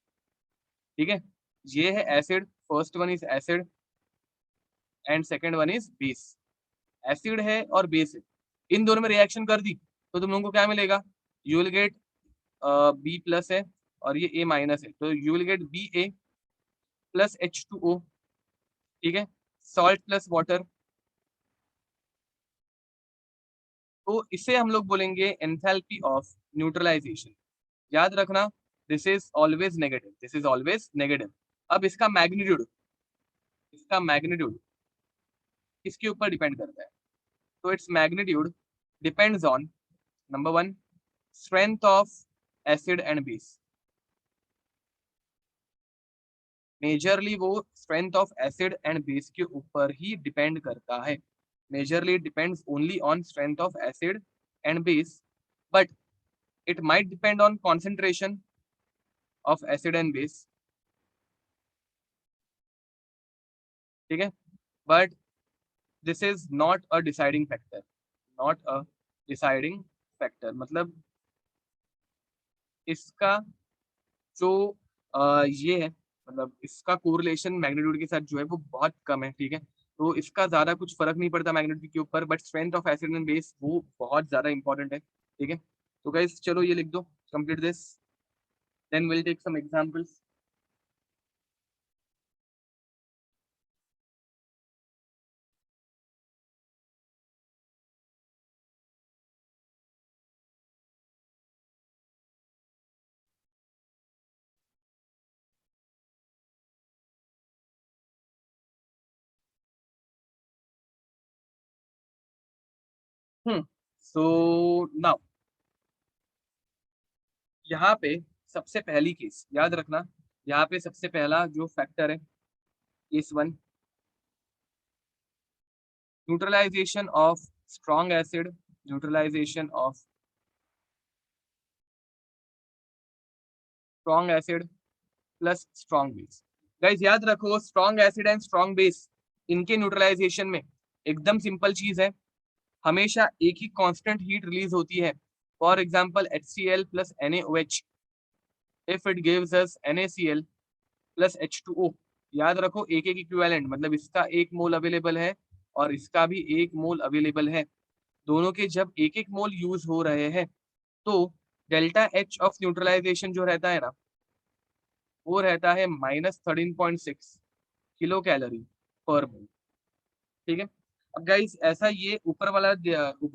ठीक है। ये है acid, first one is acid and second one is base. Acid है और बेस है, इन दोनों में रिएक्शन कर दी तो तुम लोगों को क्या मिलेगा? You will gate B plus है और ये A माइनस है, तो you will gate BA plus H2O, ठीक है, सॉल्ट प्लस वाटर। तो इसे हम लोग बोलेंगे एंथैल्पी ऑफ न्यूट्रलाइजेशन। याद रखना, this is always negative, this is always negative. अब इसका मैग्नीट्यूड किसके ऊपर डिपेंड करता है? तो its magnitude depends on, number 1, strength of acid and base. Majorly वो strength of acid and base के ऊपर ही डिपेंड करता है। Majorly depends only on strength of acid and base, but it might depend on concentration of acid and base, ठीक है, but this is not a deciding factor, not a deciding factor। मतलब इसका जो ये है, मतलब इसका कोरिलेशन मैग्नीट्यूड के साथ जो है वो बहुत कम है, ठीक है। तो इसका ज्यादा कुछ फर्क नहीं पड़ता मैग्नीट्यूड के ऊपर, but strength of acid and base वो बहुत ज्यादा इंपॉर्टेंट है, ठीक है। तो गाइस चलो ये लिख दो, complete this, then will take some examples. So now यहाँ पे सबसे पहली केस याद रखना, यहाँ पे सबसे पहला जो फैक्टर है, case 1, neutralization of strong acid, neutralization of strong acid plus strong base. Guys याद रखो, strong acid and strong base, इनके न्यूट्रलाइजेशन में एकदम सिंपल चीज है, हमेशा एक ही कांस्टेंट हीट रिलीज होती है। For example HCl plus NaOH, if it gives us NaCl plus H2O। याद रखो एक एक इक्विवेलेंट, मतलब इसका 1 मोल अवेलेबल है और इसका भी 1 मोल अवेलेबल है। दोनों के जब एक एक मोल यूज हो रहे हैं तो डेल्टा H ऑफ न्यूट्रलाइजेशन जो रहता है ना, वो रहता है -13.6 किलो कैलोरी पर मोल, ठीक है। अब गाइस ऐसा ये ऊपर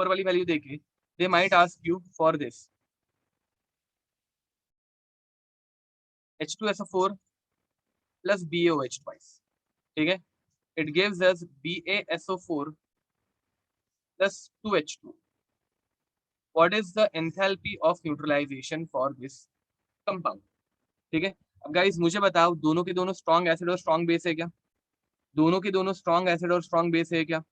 वाली वैल्यू देके they might ask you for this H2SO4 plus BaOH twice, ठीक है, it gives us BaSO4 plus 2H2। What is the enthalpy of neutralization for this compound, ठीक है। अब गाइस मुझे बताओ, दोनों के दोनों स्ट्रॉन्ग एसिड और स्ट्रॉन्ग बेस है क्या? दोनों के दोनों स्ट्रॉन्ग एसिड और स्ट्रॉन्ग बेस है क्या?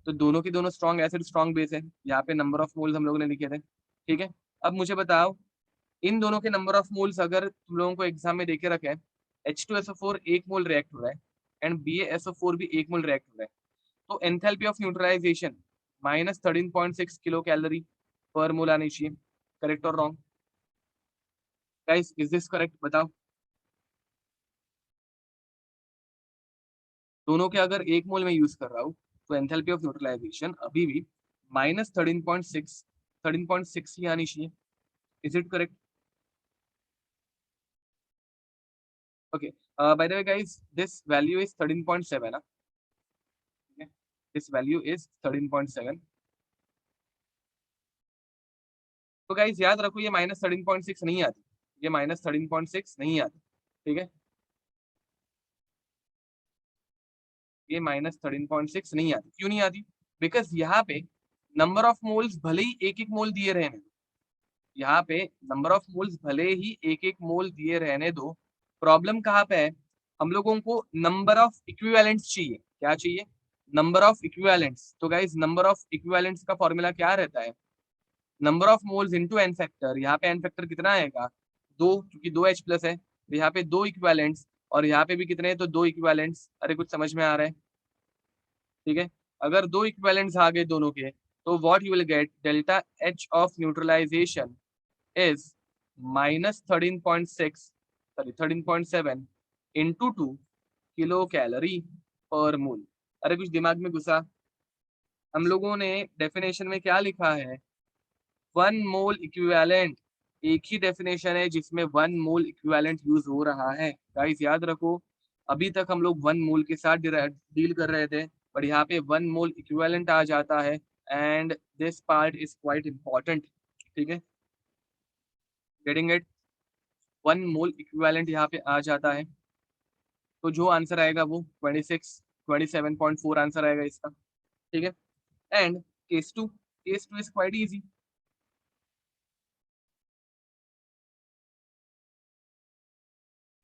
तो दोनों के दोनों स्ट्रॉन्ग एसिड स्ट्रॉन्ग बेस है, यहाँ पे नंबर ऑफ मोल्स हम लोगों ने लिखे थे, ठीक है। अब मुझे बताओ, इन दोनों के नंबर ऑफ मोल्स अगर तुम लोगों को एग्जाम में देके रखे हैं, H2SO4 1 मोल रिएक्ट हो रहा है एंड BaSO4 भी 1 मोल रिएक्ट हो रहा है, तो enthalpy of neutralization -13.6 kilo calorie पर मोल आनी चाहिए। करेक्ट और wrong guys, is this correct? बताओ। दोनों के अगर 1 मोल में यूज कर रहा हूँ तो एंथैल्पी ऑफ न्यूट्रलाइजेशन अभी भी -13.6 ही आनी चाहिए। Is it correct? Okay. By the way, guys, this value is 13.7. Okay. This value is 13.7. तो गाइज याद रखो ये -13.6 नहीं आती, ये -13.6 नहीं आती, ठीक है, ये -13.6 नहीं आती। क्यों नहीं आती? बिकॉज यहाँ पे नंबर ऑफ मोल्स भले ही एक एक मोल दिए रहने दो, यहाँ पे नंबर ऑफ मोल्स भले ही एक एक मोल दिए रहने दो, प्रॉब्लम कहाँ पे है? हम लोगों को नंबर ऑफ इक्विवेलेंट्स चाहिए। क्या चाहिए? Number of equivalents. तो गाइज नंबर ऑफ इक्विवेलेंट्स का फॉर्मूला क्या रहता है? Number of moles into n factor. यहाँ पे एन फैक्टर कितना आएगा? 2, क्योंकि 2H+ है, तो यहाँ पे 2 इक्विवेलेंट्स, और यहाँ पे भी कितने हैं? तो 2 इक्विवेलेंट्स। अरे कुछ समझ में आ रहा है? ठीक है, अगर 2 इक्विवेलेंट्स आ गए दोनों के, तो what you will get, delta H of neutralization is -13.6, sorry 13.7 into 2 kilo calorie पर मोल। अरे कुछ दिमाग में घुसा? हम लोगों ने डेफिनेशन में क्या लिखा है? 1 मोल इक्विवेलेंट। एक ही डेफिनेशन है जिसमें 1 मोल इक्विवेलेंट यूज हो रहा है। गाइस याद रखो, अभी तक हम लोग 1 मोल के साथ डील कर रहे थे, पर यहाँ पे 1 मोल इक्विवेलेंट आ जाता है, and this part is quite important. ठीक है, गेटिंग इट? 1 मोल इक्विवेलेंट यहाँ पे आ जाता है, तो जो आंसर आएगा वो 27.4 आंसर आएगा इसका। ठीक है, and case two is quite easy.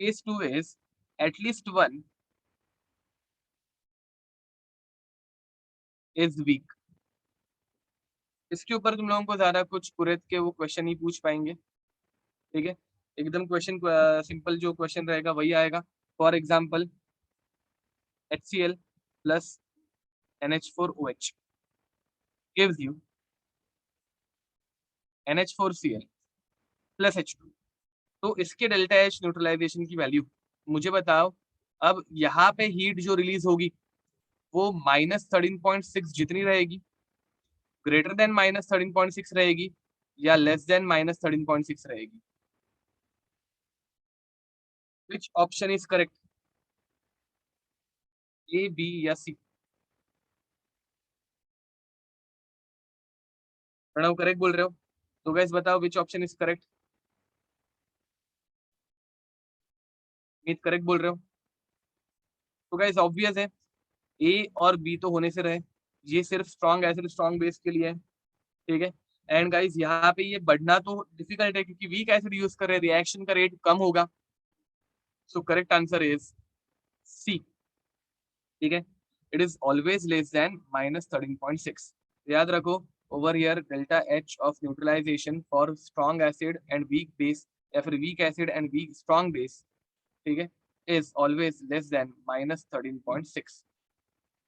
Case 2 is at least one is weak। इसके ऊपर तुम लोगों को ज्यादा कुछ कुरेद के वो क्वेश्चन ही पूछ पाएंगे। ठीक है, एकदम क्वेश्चन सिंपल जो क्वेश्चन रहेगा वही आएगा। For example, HCl plus NH4OH gives you NH4Cl plus H2। तो इसके डेल्टा H न्यूट्रलाइजेशन की वैल्यू मुझे बताओ। अब यहाँ पे हीट जो रिलीज होगी वो -13.6 जितनी रहेगी, ग्रेटर देन -13.6 रहेगी, या लेस देन -13.6 रहेगी? Which option is correct? A, B या सी? प्रणव करेक्ट बोल रहे हो? तो गाइस बताओ विच option is correct? Meet correct बोल रहे हो? तो गाइस ऑब्वियस है, ए और बी तो होने से रहे, ये सिर्फ स्ट्रॉन्ग एसिड स्ट्रॉन्ग बेस के लिए है। ठीक है, एंड गाइस यहाँ पे ये बढ़ना तो डिफिकल्ट है क्योंकि वीक एसिड यूज कर रहे हैं, रिएक्शन का रेट कम होगा। So correct answer is C. ठीक है, it is always less than -13.6। याद रखो, over here delta H of neutralization for strong acid and weak base, या फिर weak acid and weak strong base, ठीक है, इज ऑलवेज लेस देन -13.6।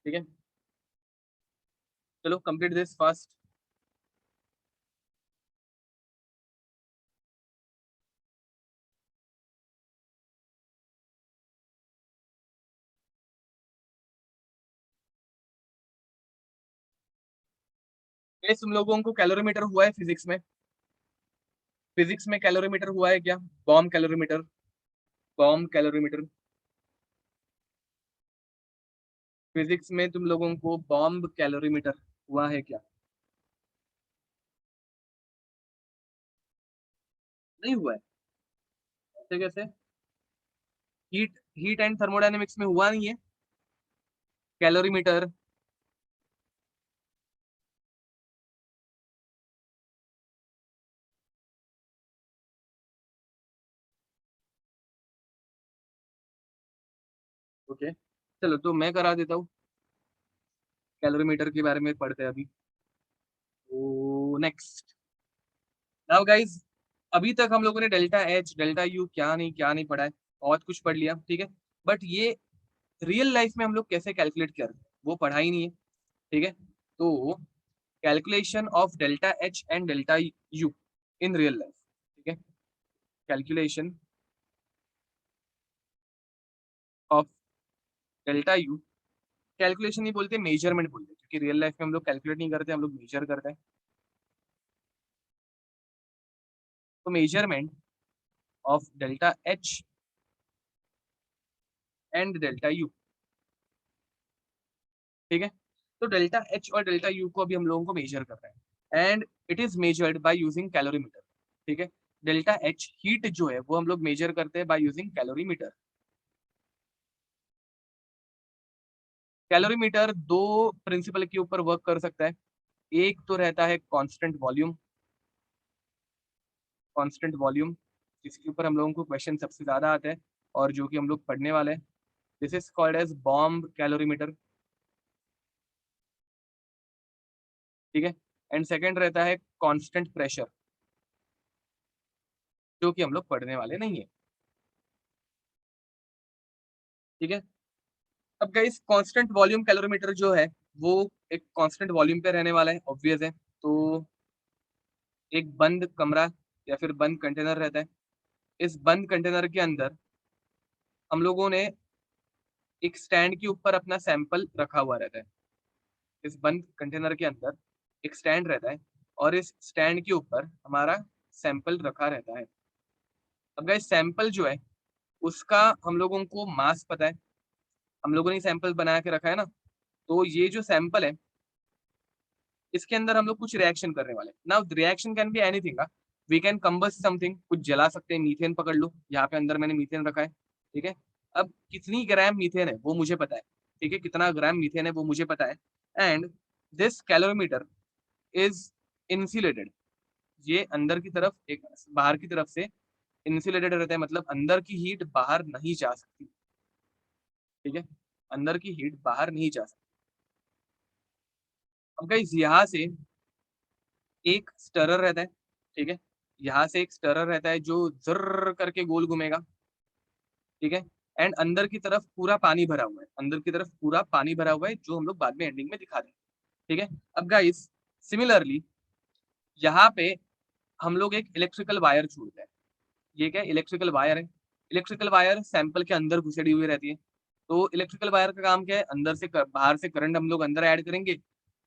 ठीक है, चलो कंप्लीट दिस फास्ट। तुम लोगों को कैलोरीमीटर हुआ है फिजिक्स में? फिजिक्स में कैलोरीमीटर हुआ है क्या? Bomb calorimeter, bomb calorimeter. Physics में तुम लोगों को बॉम्ब कैलोरीमीटर हुआ है क्या? नहीं हुआ है? कैसे कैसे? हीट हीट एंड थर्मोडायनेमिक्स में हुआ नहीं है कैलोरीमीटर? ओके, चलो तो मैं करा देता हूँ, कैलोरीमीटर के बारे में पढ़ते हैं अभी। तो नेक्स्ट, नाउ गाइस, अभी तक हम लोगों ने डेल्टा एच डेल्टा यू क्या नहीं पढ़ा है, बहुत कुछ पढ़ लिया, ठीक है, बट ये रियल लाइफ में हम लोग कैसे कैलकुलेट करते हैं वो पढ़ा ही नहीं है। ठीक है, तो calculation of delta H and delta you in real life. ठीक है, calculation of delta U calculation नहीं बोलते, मेजरमेंट बोलते, क्योंकि रियल लाइफ में हम लोग कैलकुलेट नहीं करते, हम लोग मेजर करते हैं। तो measurement of delta H and delta you, ठीक है। तो डेल्टा एच और डेल्टा यू को अभी हम लोगों को मेजर कर रहे हैं, and it is measured by using calorimeter, ठीक है। डेल्टा एच हीट जो है वो हम लोग मेजर करते हैं बाय यूजिंग कैलोरीमीटर। कैलोरीमीटर दो प्रिंसिपल के ऊपर वर्क कर सकता है। एक तो रहता है कांस्टेंट वॉल्यूम, कांस्टेंट वॉल्यूम जिसके ऊपर हम लोगों को क्वेश्चन सबसे ज्यादा आता है और जो कि हम लोग पढ़ने वाले हैं। This is called as bomb calorimeter, ठीक है। एंड सेकंड रहता है कांस्टेंट प्रेशर, जो कि हम लोग पढ़ने वाले नहीं है, ठीक है। अब गाइस कांस्टेंट वॉल्यूम कैलोरीमीटर जो है वो एक कांस्टेंट वॉल्यूम पे रहने वाला है, ऑब्वियस है। तो एक बंद कमरा या फिर बंद कंटेनर रहता है। इस बंद कंटेनर के अंदर हम लोगों ने एक स्टैंड के ऊपर अपना सैंपल रखा हुआ रहता है। इस बंद कंटेनर के अंदर एक स्टैंड रहता है और इस स्टैंड के ऊपर हमारा सैंपल रखा रहता है। अब गाइस सैंपल जो है उसका हम लोगों को मास पता है, हम लोगों ने सैंपल बना के रखा है ना। तो ये जो सैंपल है इसके अंदर हम लोग कुछ रिएक्शन करने वाले हैं। Now reaction can be anything, we can combust something, कुछ जला सकते हैं। मीथेन पकड़ लो, यहाँ पे अंदर मैंने मीथेन रखा है, ठीक है। अब कितनी ग्राम मीथेन है वो मुझे पता है, ठीक है, कितना ग्राम मीथेन है वो मुझे पता है। And this calorimeter is insulated, ये अंदर की तरफ एक बाहर की तरफ से इंसुलेटेड रहता है, मतलब अंदर की हीट बाहर नहीं जा सकती, ठीक है, अंदर की हीट बाहर नहीं जा सकती। अब गाइस यहाँ से एक स्टरर रहता है, ठीक है, यहाँ से एक स्टरर रहता है जो जर्र करके गोल घूमेगा, ठीक है। एंड अंदर की तरफ पूरा पानी भरा हुआ है, अंदर की तरफ पूरा पानी भरा हुआ है, जो हम लोग बाद में एंडिंग में दिखा देंगे, ठीक है। अब गाइस सिमिलरली यहाँ पे हम लोग एक इलेक्ट्रिकल वायर छोड़ते हैं। ये क्या इलेक्ट्रिकल वायर है? इलेक्ट्रिकल वायर सैंपल के अंदर घुसेड़ी हुई रहती है। तो इलेक्ट्रिकल वायर का काम क्या है? अंदर से बाहर से करंट हम लोग अंदर ऐड करेंगे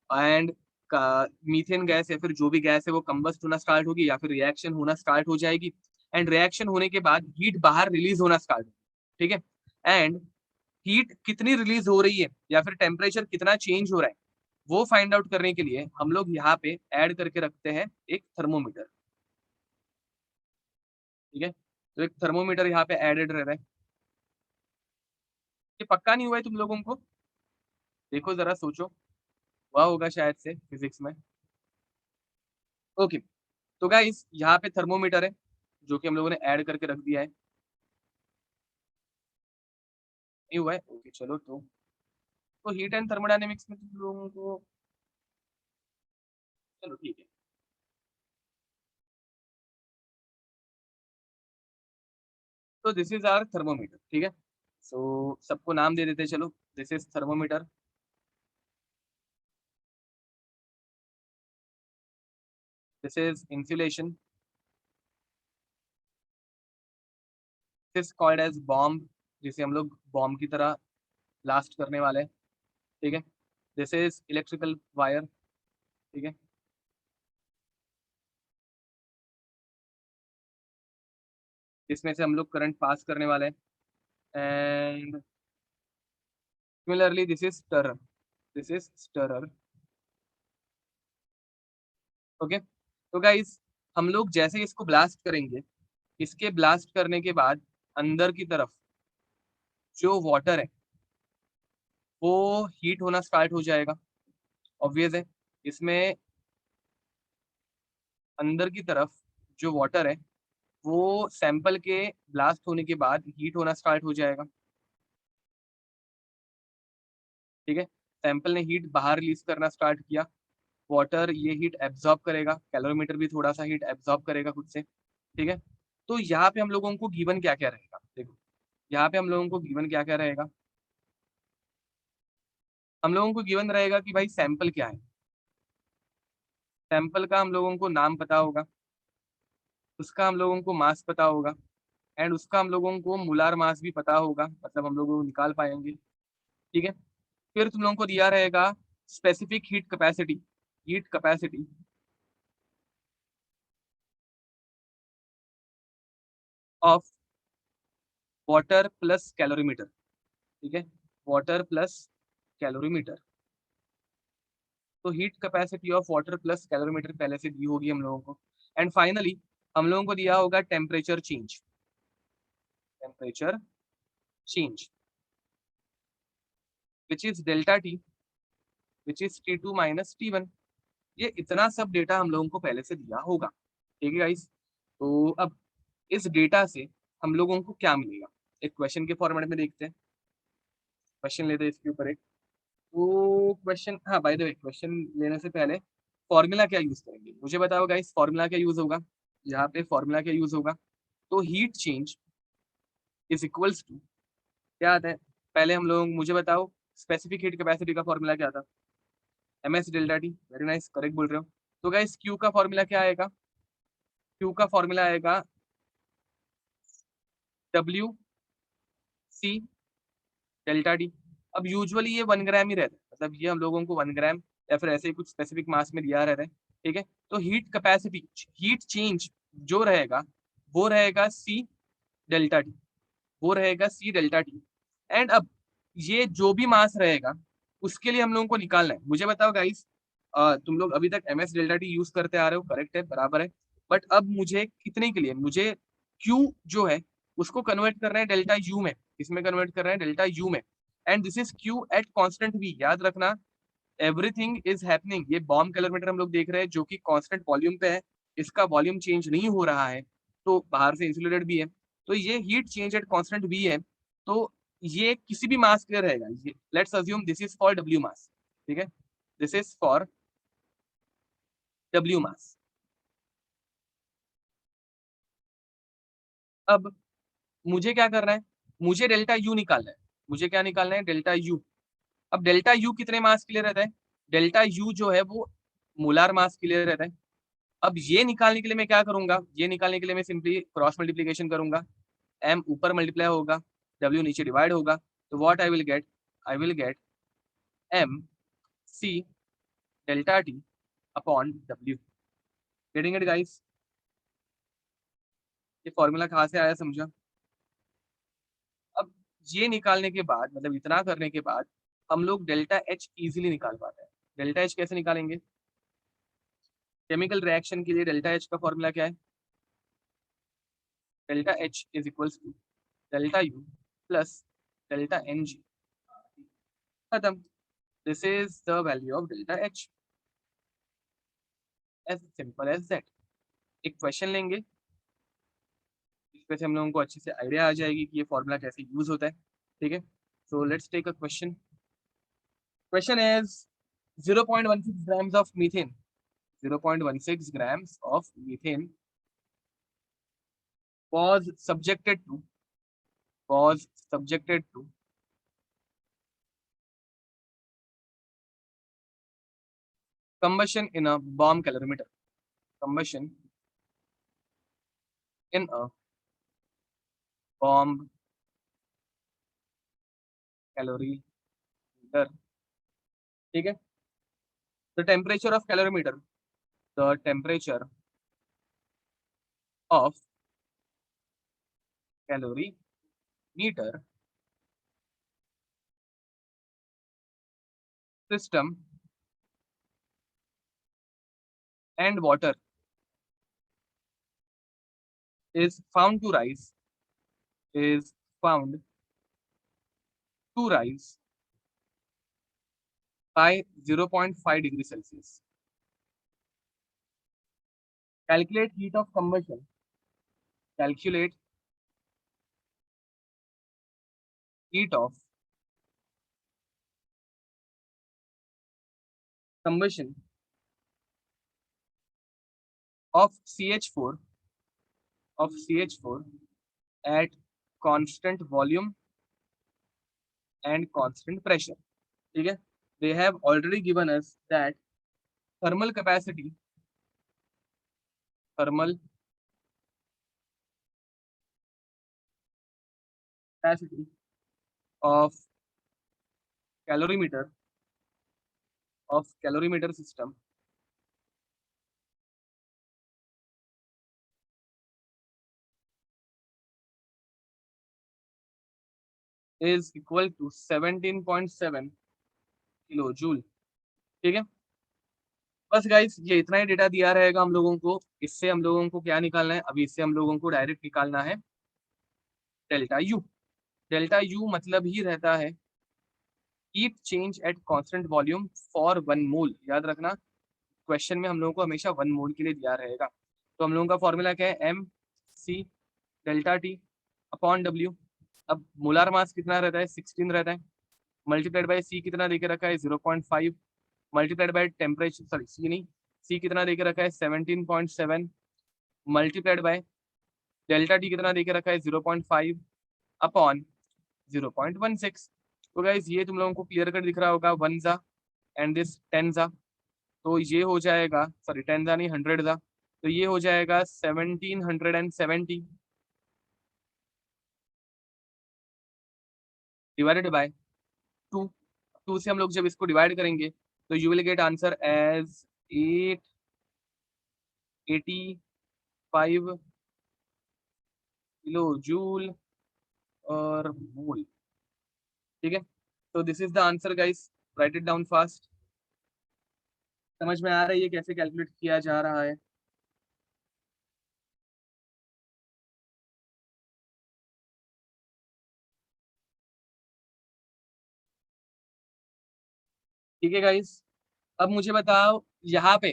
एंड मीथेन गैस या फिर जो भी गैस है वो कंबस्ट होना स्टार्ट होगी या फिर रिएक्शन होना स्टार्ट हो जाएगी। एंड रिएक्शन होने के बाद हीट बाहर रिलीज होना स्टार्ट होगी, ठीक है। एंड हीट कितनी रिलीज हो रही है या फिर टेम्परेचर कितना चेंज हो रहा है वो फाइंड आउट करने के लिए हम लोग यहाँ पे ऐड करके रखते हैं एक थर्मोमीटर, ठीक है। तो एक थर्मोमीटर यहाँ पे एडेड रह रहा है। ये पक्का नहीं हुआ है तुम लोगों को? देखो जरा सोचो, हुआ होगा शायद से फिजिक्स में। ओके, तो गाइस यहाँ पे थर्मोमीटर है जो कि हम लोगों ने ऐड करके रख दिया है। नहीं हुआ है? ओके चलो, तो हीट एंड थर्मोडायनेमिक्स में तुम लोगों को, चलो ठीक है। तो दिस इज आवर थर्मोमीटर, ठीक है। सो सबको नाम दे देते हैं, चलो। This is thermometer, this is insulation, this called as bomb, जिसे हम लोग बॉम्ब की तरह ब्लास्ट करने वाले हैं, ठीक है। दिस इज इलेक्ट्रिकल वायर, ठीक है। इसमें से हम लोग करंट पास करने वाले हैं। And similarly this is stirrer, this is stirrer, okay. तो गाइस हम लोग जैसे इसको ब्लास्ट करेंगे, इसके ब्लास्ट करने के बाद अंदर की तरफ जो वाटर है वो हीट होना स्टार्ट हो जाएगा, ऑब्वियस है। इसमें अंदर की तरफ जो वाटर है वो सैंपल के ब्लास्ट होने के बाद हीट होना स्टार्ट हो जाएगा, ठीक है। सैंपल ने हीट बाहर रिलीज करना स्टार्ट किया, वाटर ये हीट एब्जॉर्ब करेगा, कैलोरीमीटर भी थोड़ा सा हीट एब्जॉर्ब करेगा खुद से, ठीक है। तो यहाँ पे हम लोगों को गिवन क्या क्या रहेगा, देखो यहाँ पे हम लोगों को गिवन क्या क्या रहेगा। हम लोगों को गिवन रहेगा कि भाई सैंपल क्या है, सैंपल का हम लोगों को नाम पता होगा, उसका हम लोगों को मास पता होगा, एंड उसका हम लोगों को मोलार मास भी पता होगा, मतलब हम लोगों को निकाल पाएंगे, ठीक है। फिर तुम लोगों को दिया रहेगा specific heat capacity of water plus calorimeter, ठीक है, वाटर प्लस कैलोरीमीटर। तो heat capacity of water plus calorimeter पहले से दी होगी हम लोगों को। एंड फाइनली हम लोगों को दिया होगा temperature change which is delta T, which is T2 minus T1। ये इतना सब डेटा हम लोगों को पहले से दिया होगा, ठीक है गाइस। तो अब इस डेटा से हम लोगों को क्या मिलेगा, एक क्वेश्चन के फॉर्मेट में देखते हैं। क्वेश्चन लेते हैं इसके ऊपर एक। तो क्वेश्चन, हाँ बाय द वे, क्वेश्चन लेने से पहले फॉर्मूला क्या यूज करेंगे मुझे बताओ गाइस। फॉर्मूला क्या यूज होगा यहाँ पे, फॉर्मूला क्या यूज होगा? तो heat change is equals to, क्या आता है पहले हम लोग, मुझे बताओ स्पेसिफिक हीट कैपेसिटी का फॉर्मूला क्या था? ms delta T, very nice, correct बोल रहे हो। तो गाइस क्यू का फॉर्मूला क्या आएगा? क्यू का फॉर्मूला आएगा डब्ल्यू सी डेल्टा टी। अब यूजुअली ये 1 ग्राम ही रहता है, मतलब ये हम लोगों को 1 ग्राम या फिर ऐसे ही कुछ स्पेसिफिक मास में दिया रहता है, ठीक है। तो हीट कैपेसिटी, हीट चेंज जो रहेगा वो रहेगा सी डेल्टा टी, वो रहेगा सी डेल्टा टी। एंड अब ये जो भी मास रहेगा उसके लिए हम लोगों को निकालना है। मुझे बताओ गाइस, तुम लोग अभी तक ms डेल्टा टी यूज करते आ रहे हो, करेक्ट है, बराबर है। बट अब मुझे कितने के लिए, मुझे q जो है उसको कन्वर्ट करना है डेल्टा u में, इसमें कन्वर्ट कर रहे हैं डेल्टा u में। And this is q at constant v, याद रखना एवरीथिंग इज हैपनिंग। ये बॉम्ब कैलोरीमीटर हम लोग देख रहे हैं जो कि कांस्टेंट वॉल्यूम पे है, इसका वॉल्यूम चेंज नहीं हो रहा है, तो बाहर से इंसुलेटेड भी है। तो ये heat change at constant v है, तो ये किसी भी मास के लिए रहेगा। Let's assume this is for w मास, ठीक है, दिस इज फॉर w मास। अब मुझे क्या करना है, मुझे डेल्टा u निकालना है। मुझे क्या निकालना है? Delta u। अब डेल्टा u कितने मास के लिए रहता है? डेल्टा u जो है वो मोलार मास के लिए रहता है। अब ये निकालने के लिए मैं क्या करूंगा, ये निकालने के लिए मैं सिंपली क्रॉस मल्टीप्लीकेशन करूंगा। m ऊपर मल्टीप्लाई होगा, w नीचे डिवाइड होगा, तो what I will get m c delta t upon w। Getting it guys? ये फॉर्मूला कहाँ से आया समझा? अब ये निकालने के बाद, मतलब इतना करने के बाद हम लोग डेल्टा एच इजीली निकाल पाते हैं। डेल्टा एच कैसे निकालेंगे? केमिकल रिएक्शन के लिए डेल्टा एच का फॉर्मूला क्या है? Delta H is equals to delta U plus delta N G, खत्म। This is the value of delta H, as simple as that. एक क्वेश्चन लेंगे जिसपे से हम लोगों को अच्छे से आइडिया आ जाएगी कि ये फॉर्मूला कैसे यूज होता है, ठीक है। So let's take a question. Question is 0.16 grams of methane, 0.16 grams of methane was subjected to, was subjected to combustion in a bomb calorimeter, combustion in a bomb calorimeter, ठीक है। The temperature of calorimeter, the temperature of calorimeter system and water is found to rise, is found to rise by 0.5 degrees Celsius. Calculate heat of combustion, calculate heat of combustion of CH4, of CH4 at constant volume and constant pressure, ठीक है। They have already given us that thermal capacity, thermal capacity of calorimeter of calorimeter system is equal to 17.7 kilo joule. ठीक है, बस guys ये इतना ही data दिया रहेगा हम लोगों को। इससे हम लोगों को क्या निकालना है, अभी इससे हम लोगों को डायरेक्ट निकालना है डेल्टा यू। डेल्टा यू मतलब ही रहता है heat change at constant volume for 1 मोल। याद रखना, क्वेश्चन में हम लोगों को हमेशा 1 मोल के लिए दिया रहेगा। तो हम लोगों का फॉर्मूला क्या है, M C delta T upon W. अब मोलार मास कितना रहता है, 16 रहता है, मल्टीप्लाइड बाय सी कितना देके रखा है, 0.5, multiplied by temperature, sorry C नहीं, सी कितना देके रखा है 17.7, मल्टीप्लाइड बाय डेल्टा टी कितना देके रखा है 0.5 अपॉन 0.16। तो गाइज ये तुम लोगों को क्लियर कर दिख रहा होगा, 1 जा एंड दिस 10 जा, तो ये हो जाएगा, सॉरी 10 जा नहीं 100 जा, तो ये हो जाएगा 1770 डिवाइडेड बाय 2। 2 से हम लोग जब इसको डिवाइड करेंगे तो you will get answer as 885 kilo joule और मोल। ठीक है, तो this is the answer guys, write it down fast. समझ में आ रही है कैसे कैलकुलेट किया जा रहा है? ठीक है गाइस, अब मुझे बताओ यहाँ पे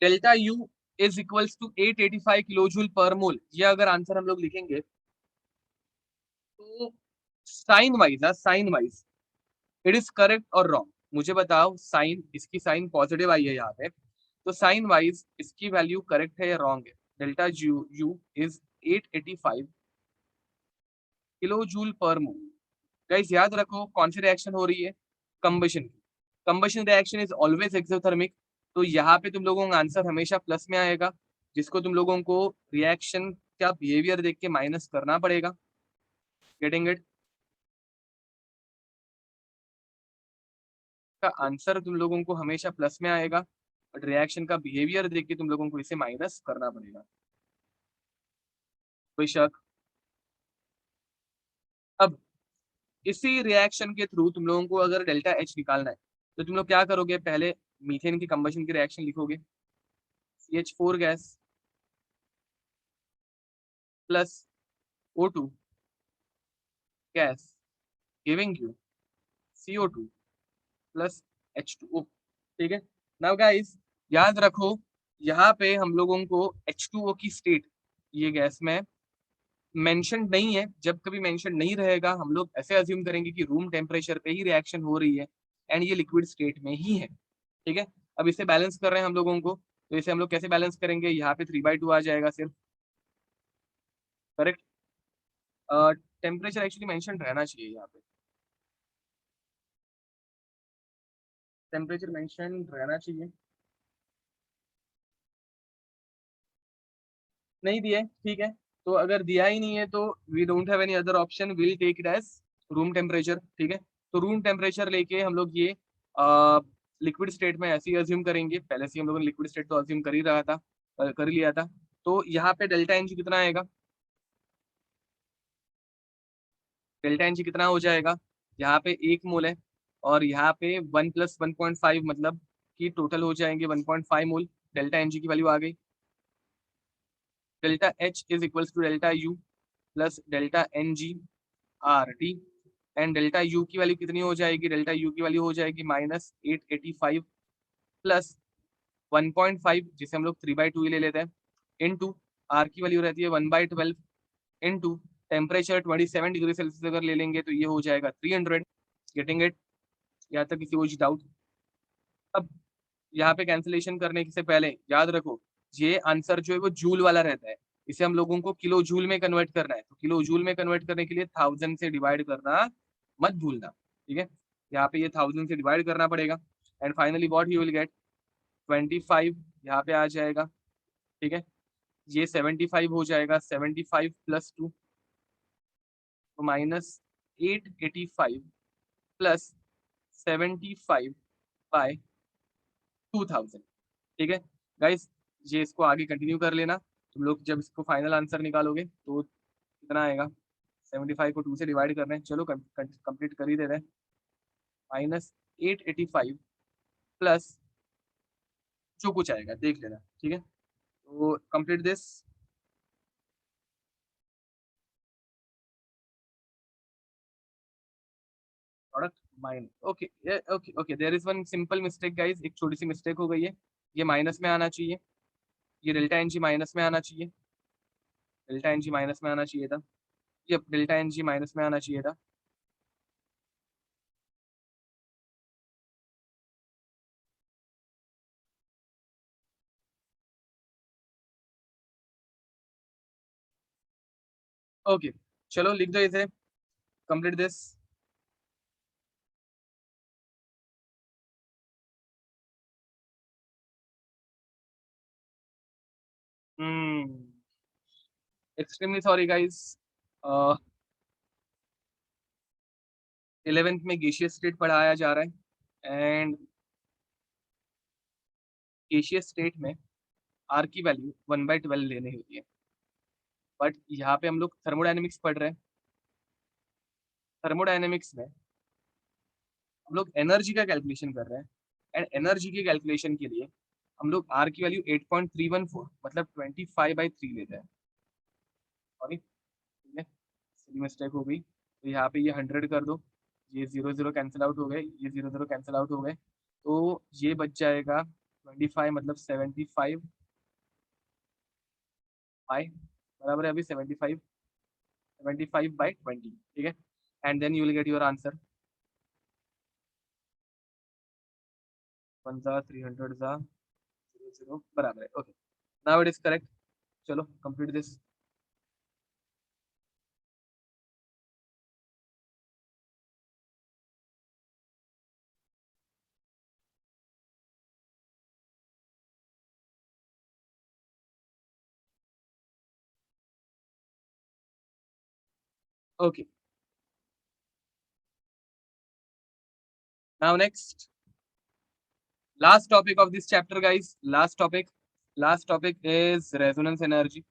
delta U is equals to 885 kilo joule पर मोल, ये अगर आंसर हम लोग लिखेंगे तो sign wise, sign wise it is correct और रॉन्ग? मुझे बताओ, साइन, इसकी साइन पॉजिटिव आई है यहाँ पे, तो साइन वाइज इसकी वैल्यू करेक्ट है या रॉन्ग है? Delta U you is 885 kilo joule पर मोल। गाइस याद रखो कौन सी रिएक्शन हो रही है, कंबशन की। Combustion reaction is always exothermic, तो यहाँ पे तुम लोगों का आंसर हमेशा प्लस में आएगा, जिसको तुम लोगों को रिएक्शन का बिहेवियर देख के माइनस करना पड़ेगा। Getting it? का आंसर तुम लोगों को हमेशा प्लस में आएगा, बट रिएक्शन का बिहेवियर देख के तुम लोगों को इसे माइनस करना पड़ेगा। कोई शक? अब इसी रिएक्शन के थ्रू तुम लोगों को अगर डेल्टा एच निकालना है तो तुम लोग क्या करोगे, पहले मीथेन की कंबशन की रिएक्शन लिखोगे, CH4 gas plus O2 gas giving you CO2 plus H2O। ठीक है, नाउ गाइस याद रखो यहाँ पे हम लोगों को H2O की स्टेट ये गैस में मेंशन नहीं है। जब कभी मेंशन नहीं रहेगा हम लोग ऐसे अज्यूम करेंगे कि रूम टेम्परेचर पे ही रिएक्शन हो रही है एंड ये लिक्विड स्टेट में ही है। ठीक है, अब इसे बैलेंस कर रहे हैं हम लोगों को, तो इसे हम लोग कैसे बैलेंस करेंगे, यहाँ पे 3/2 आ जाएगा सिर्फ। करेक्ट, टेम्परेचर एक्चुअली मेंशन रहना चाहिए यहाँ पे, टेम्परेचर मेंशन रहना चाहिए, नहीं दिया है। ठीक है, तो अगर दिया ही नहीं है तो we don't have any other option, will take it as room temperature. ठीक है, तो रूम टेम्परेचर लेके हम लोग ये लिक्विड स्टेट में ऐसे ही अज्यूम करेंगे, पहले से हम लोगों ने लिक्विड स्टेट तो अज्यूम कर ही रहा था, कर ही लिया था। तो यहाँ पे डेल्टा एन जी कितना आएगा, डेल्टा एन जी कितना हो जाएगा, यहाँ पे 1 मोल है और यहाँ पे 1 + 1.5 मतलब कि टोटल हो जाएंगे 1.5 मोल। डेल्टा एन जी की वैल्यू आ गई। Delta H is equals to delta U plus delta N G R T, and delta U की वैल्यू कितनी हो जाएगी, डेल्टा यू की वैल्यू हो जाएगी -885 प्लस 1.5 जिसे हम लोग 3/2 ही ले लेते हैं, इनटू आर की वैल्यू रहती है 1/12 इनटू टेम्परेचर 27 डिग्री सेल्सियस अगर ले लेंगे तो ये हो जाएगा 300। Getting it? यहाँ तक किसी को डाउट? अब यहाँ पे कैंसिलेशन करने से पहले याद रखो ये आंसर जो है वो जूल वाला रहता है, इसे हम लोगों को किलो जूल में कन्वर्ट करना है, तो किलो जूल में कन्वर्ट करने के लिए 1000 से डिवाइड करना मत भूलना। ठीक है, यहाँ पे ये 1000 से डिवाइड करना पड़ेगा and finally what you will gate 25 यहाँ पे आ जाएगा। ठीक है, ये 75 हो जाएगा, 75 + 2 तो -885 प्लस 75 बाय 2000। ठीक है गाइस, ये इसको आगे कंटिन्यू कर लेना। तुम लोग जब इसको फाइनल आंसर निकालोगे तो कितना आएगा, 75 को 2 से डिवाइड कर रहे हैं, चलो कंप्लीट कर ही दे रहे हैं। -885 प्लस जो कुछ आएगा देख लेना। ठीक है, तो complete this. Product minus, okay okay okay, there is one simple mistake guys, एक छोटी सी मिस्टेक हो गई है। ये माइनस में आना चाहिए, ये डेल्टा एन जी माइनस में आना चाहिए, डेल्टा एन जी माइनस में आना चाहिए था, ये डेल्टा एन जी माइनस में आना चाहिए था। ओके चलो लिख दो इसे, complete this. Extremely sorry guys, 11th में गैसियस स्टेट पढ़ाया जा रहा है, एंड गैसियस स्टेट में आर की वैल्यू 1/12 लेनी होती है, बट यहाँ पे हम लोग थर्मोडायनेमिक्स पढ़ रहे हैं। थर्मोडायनेमिक्स में हम लोग एनर्जी का कैलकुलेशन कर रहे हैं, एंड एनर्जी के कैलकुलेशन के लिए हम लोग आर की वैल्यू 8.314 मतलब 25/3 लेते हैं। सॉरी, ठीक है, सिली मिस्टेक हो गई, तो यहाँ पे ये 100 कर दो, ये 0 0 कैंसिल आउट हो गए, ये 0 0 कैंसिल आउट हो गए, तो ये बच जाएगा 25 मतलब 75 बाई, बराबर है अभी 75/20, ठीक है, and then you will get your answer. 1 जा 300 जा 0 बराबर है, okay, now it is correct. चलो complete this. Okay, now next, last topic of this chapter guys, last topic is resonance energy,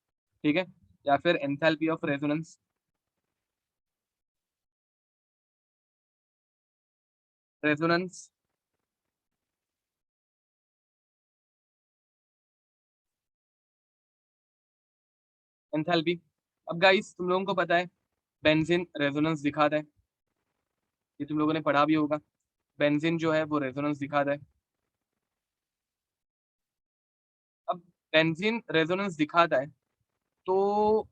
ठीक है, या फिर enthalpy of resonance। resonance enthalpy। अब गाइस तुम लोगों को पता है बेंजीन रेजोनेंस दिखाता है, ये तुम लोगों ने पढ़ा भी होगा, बेंजीन जो है वो रेजोनेंस दिखाता है। अब बेंजीन रेजोनेंस दिखाता है तो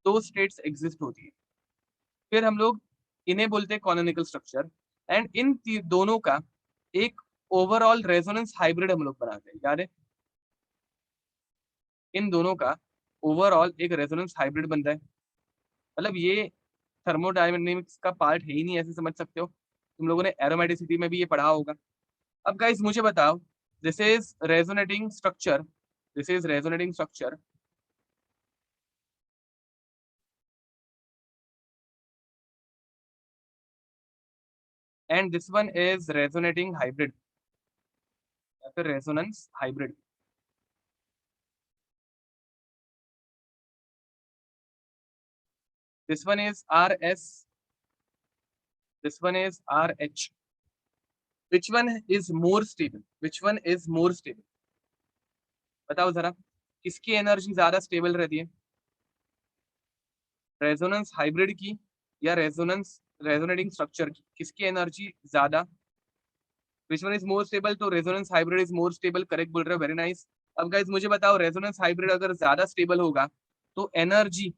दो स्टेट्स एग्जिस्ट होती है, फिर हम लोग इन्हें बोलते हैं कॉनोनिकल स्ट्रक्चर, एंड इन दोनों का एक ओवरऑल रेजोनेंस हाइब्रिड हम लोग बनाते हैं, याद है, इन दोनों का ओवरऑल एक रेजोनेंस हाइब्रिड बनता है। मतलब ये थर्मोडायनेमिक्स का पार्ट है ही नहीं, ऐसे समझ सकते हो, तुम लोगों ने एरोमेटिसिटी में भी ये पढ़ा होगा। अब गाइस मुझे बताओ, this is resonating structure, this is resonating structure, and this one is resonating hybrid या फिर resonance hybrid. This one is R S, this one is R H, which one is more stable, which one is more stable, बताओ जरा, किसकी energy ज्यादा stable रहती है, resonance hybrid की या रेजोनेंस रेजोनेटिंग स्ट्रक्चर की, किसकी एनर्जी ज्यादा, which one is more stable, तो resonance hybrid is more stable, correct बोल रहे हो, वेरी नाइस। अब गाइस मुझे बताओ, रेजोनेंस हाइब्रिड अगर ज्यादा स्टेबल होगा तो एनर्जी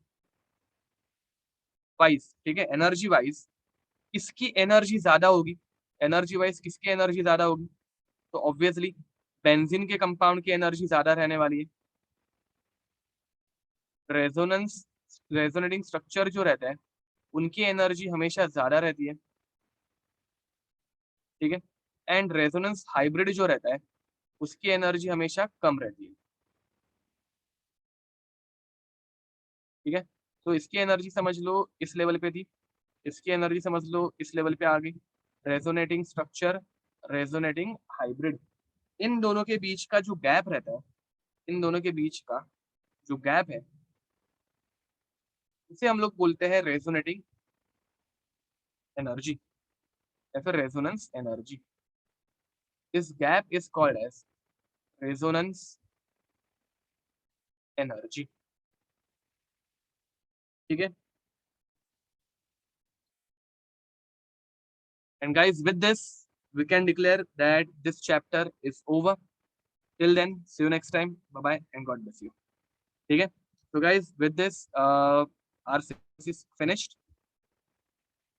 वाइज, ठीक है, एनर्जी वाइज किसकी एनर्जी ज्यादा होगी, एनर्जी वाइज किसकी एनर्जी ज्यादा होगी, तो ऑब्वियसली बेंजीन के कंपाउंड की एनर्जी ज्यादा रहने वाली है। रेजोनेंस रेजोनेटिंग स्ट्रक्चर जो रहता है उनकी एनर्जी हमेशा ज्यादा रहती है, ठीक है, एंड रेजोनेंस हाइब्रिड जो रहता है उसकी एनर्जी हमेशा कम रहती है, ठीक है, तो इसकी एनर्जी समझ लो इस लेवल पे थी, इसकी एनर्जी समझ लो इस लेवल पे आ गई। रेजोनेटिंग स्ट्रक्चर, रेजोनेटिंग हाइब्रिड, इन दोनों के बीच का जो गैप रहता है, इन दोनों के बीच का जो गैप है, इसे हम लोग बोलते हैं रेजोनेटिंग एनर्जी या फिर resonance energy. This gap is called as resonance energy. ठीक है, and guys with this we can declare that this chapter is over. Till then, see you next time. Bye bye and God bless you. ठीक है, so guys with this our series is finished.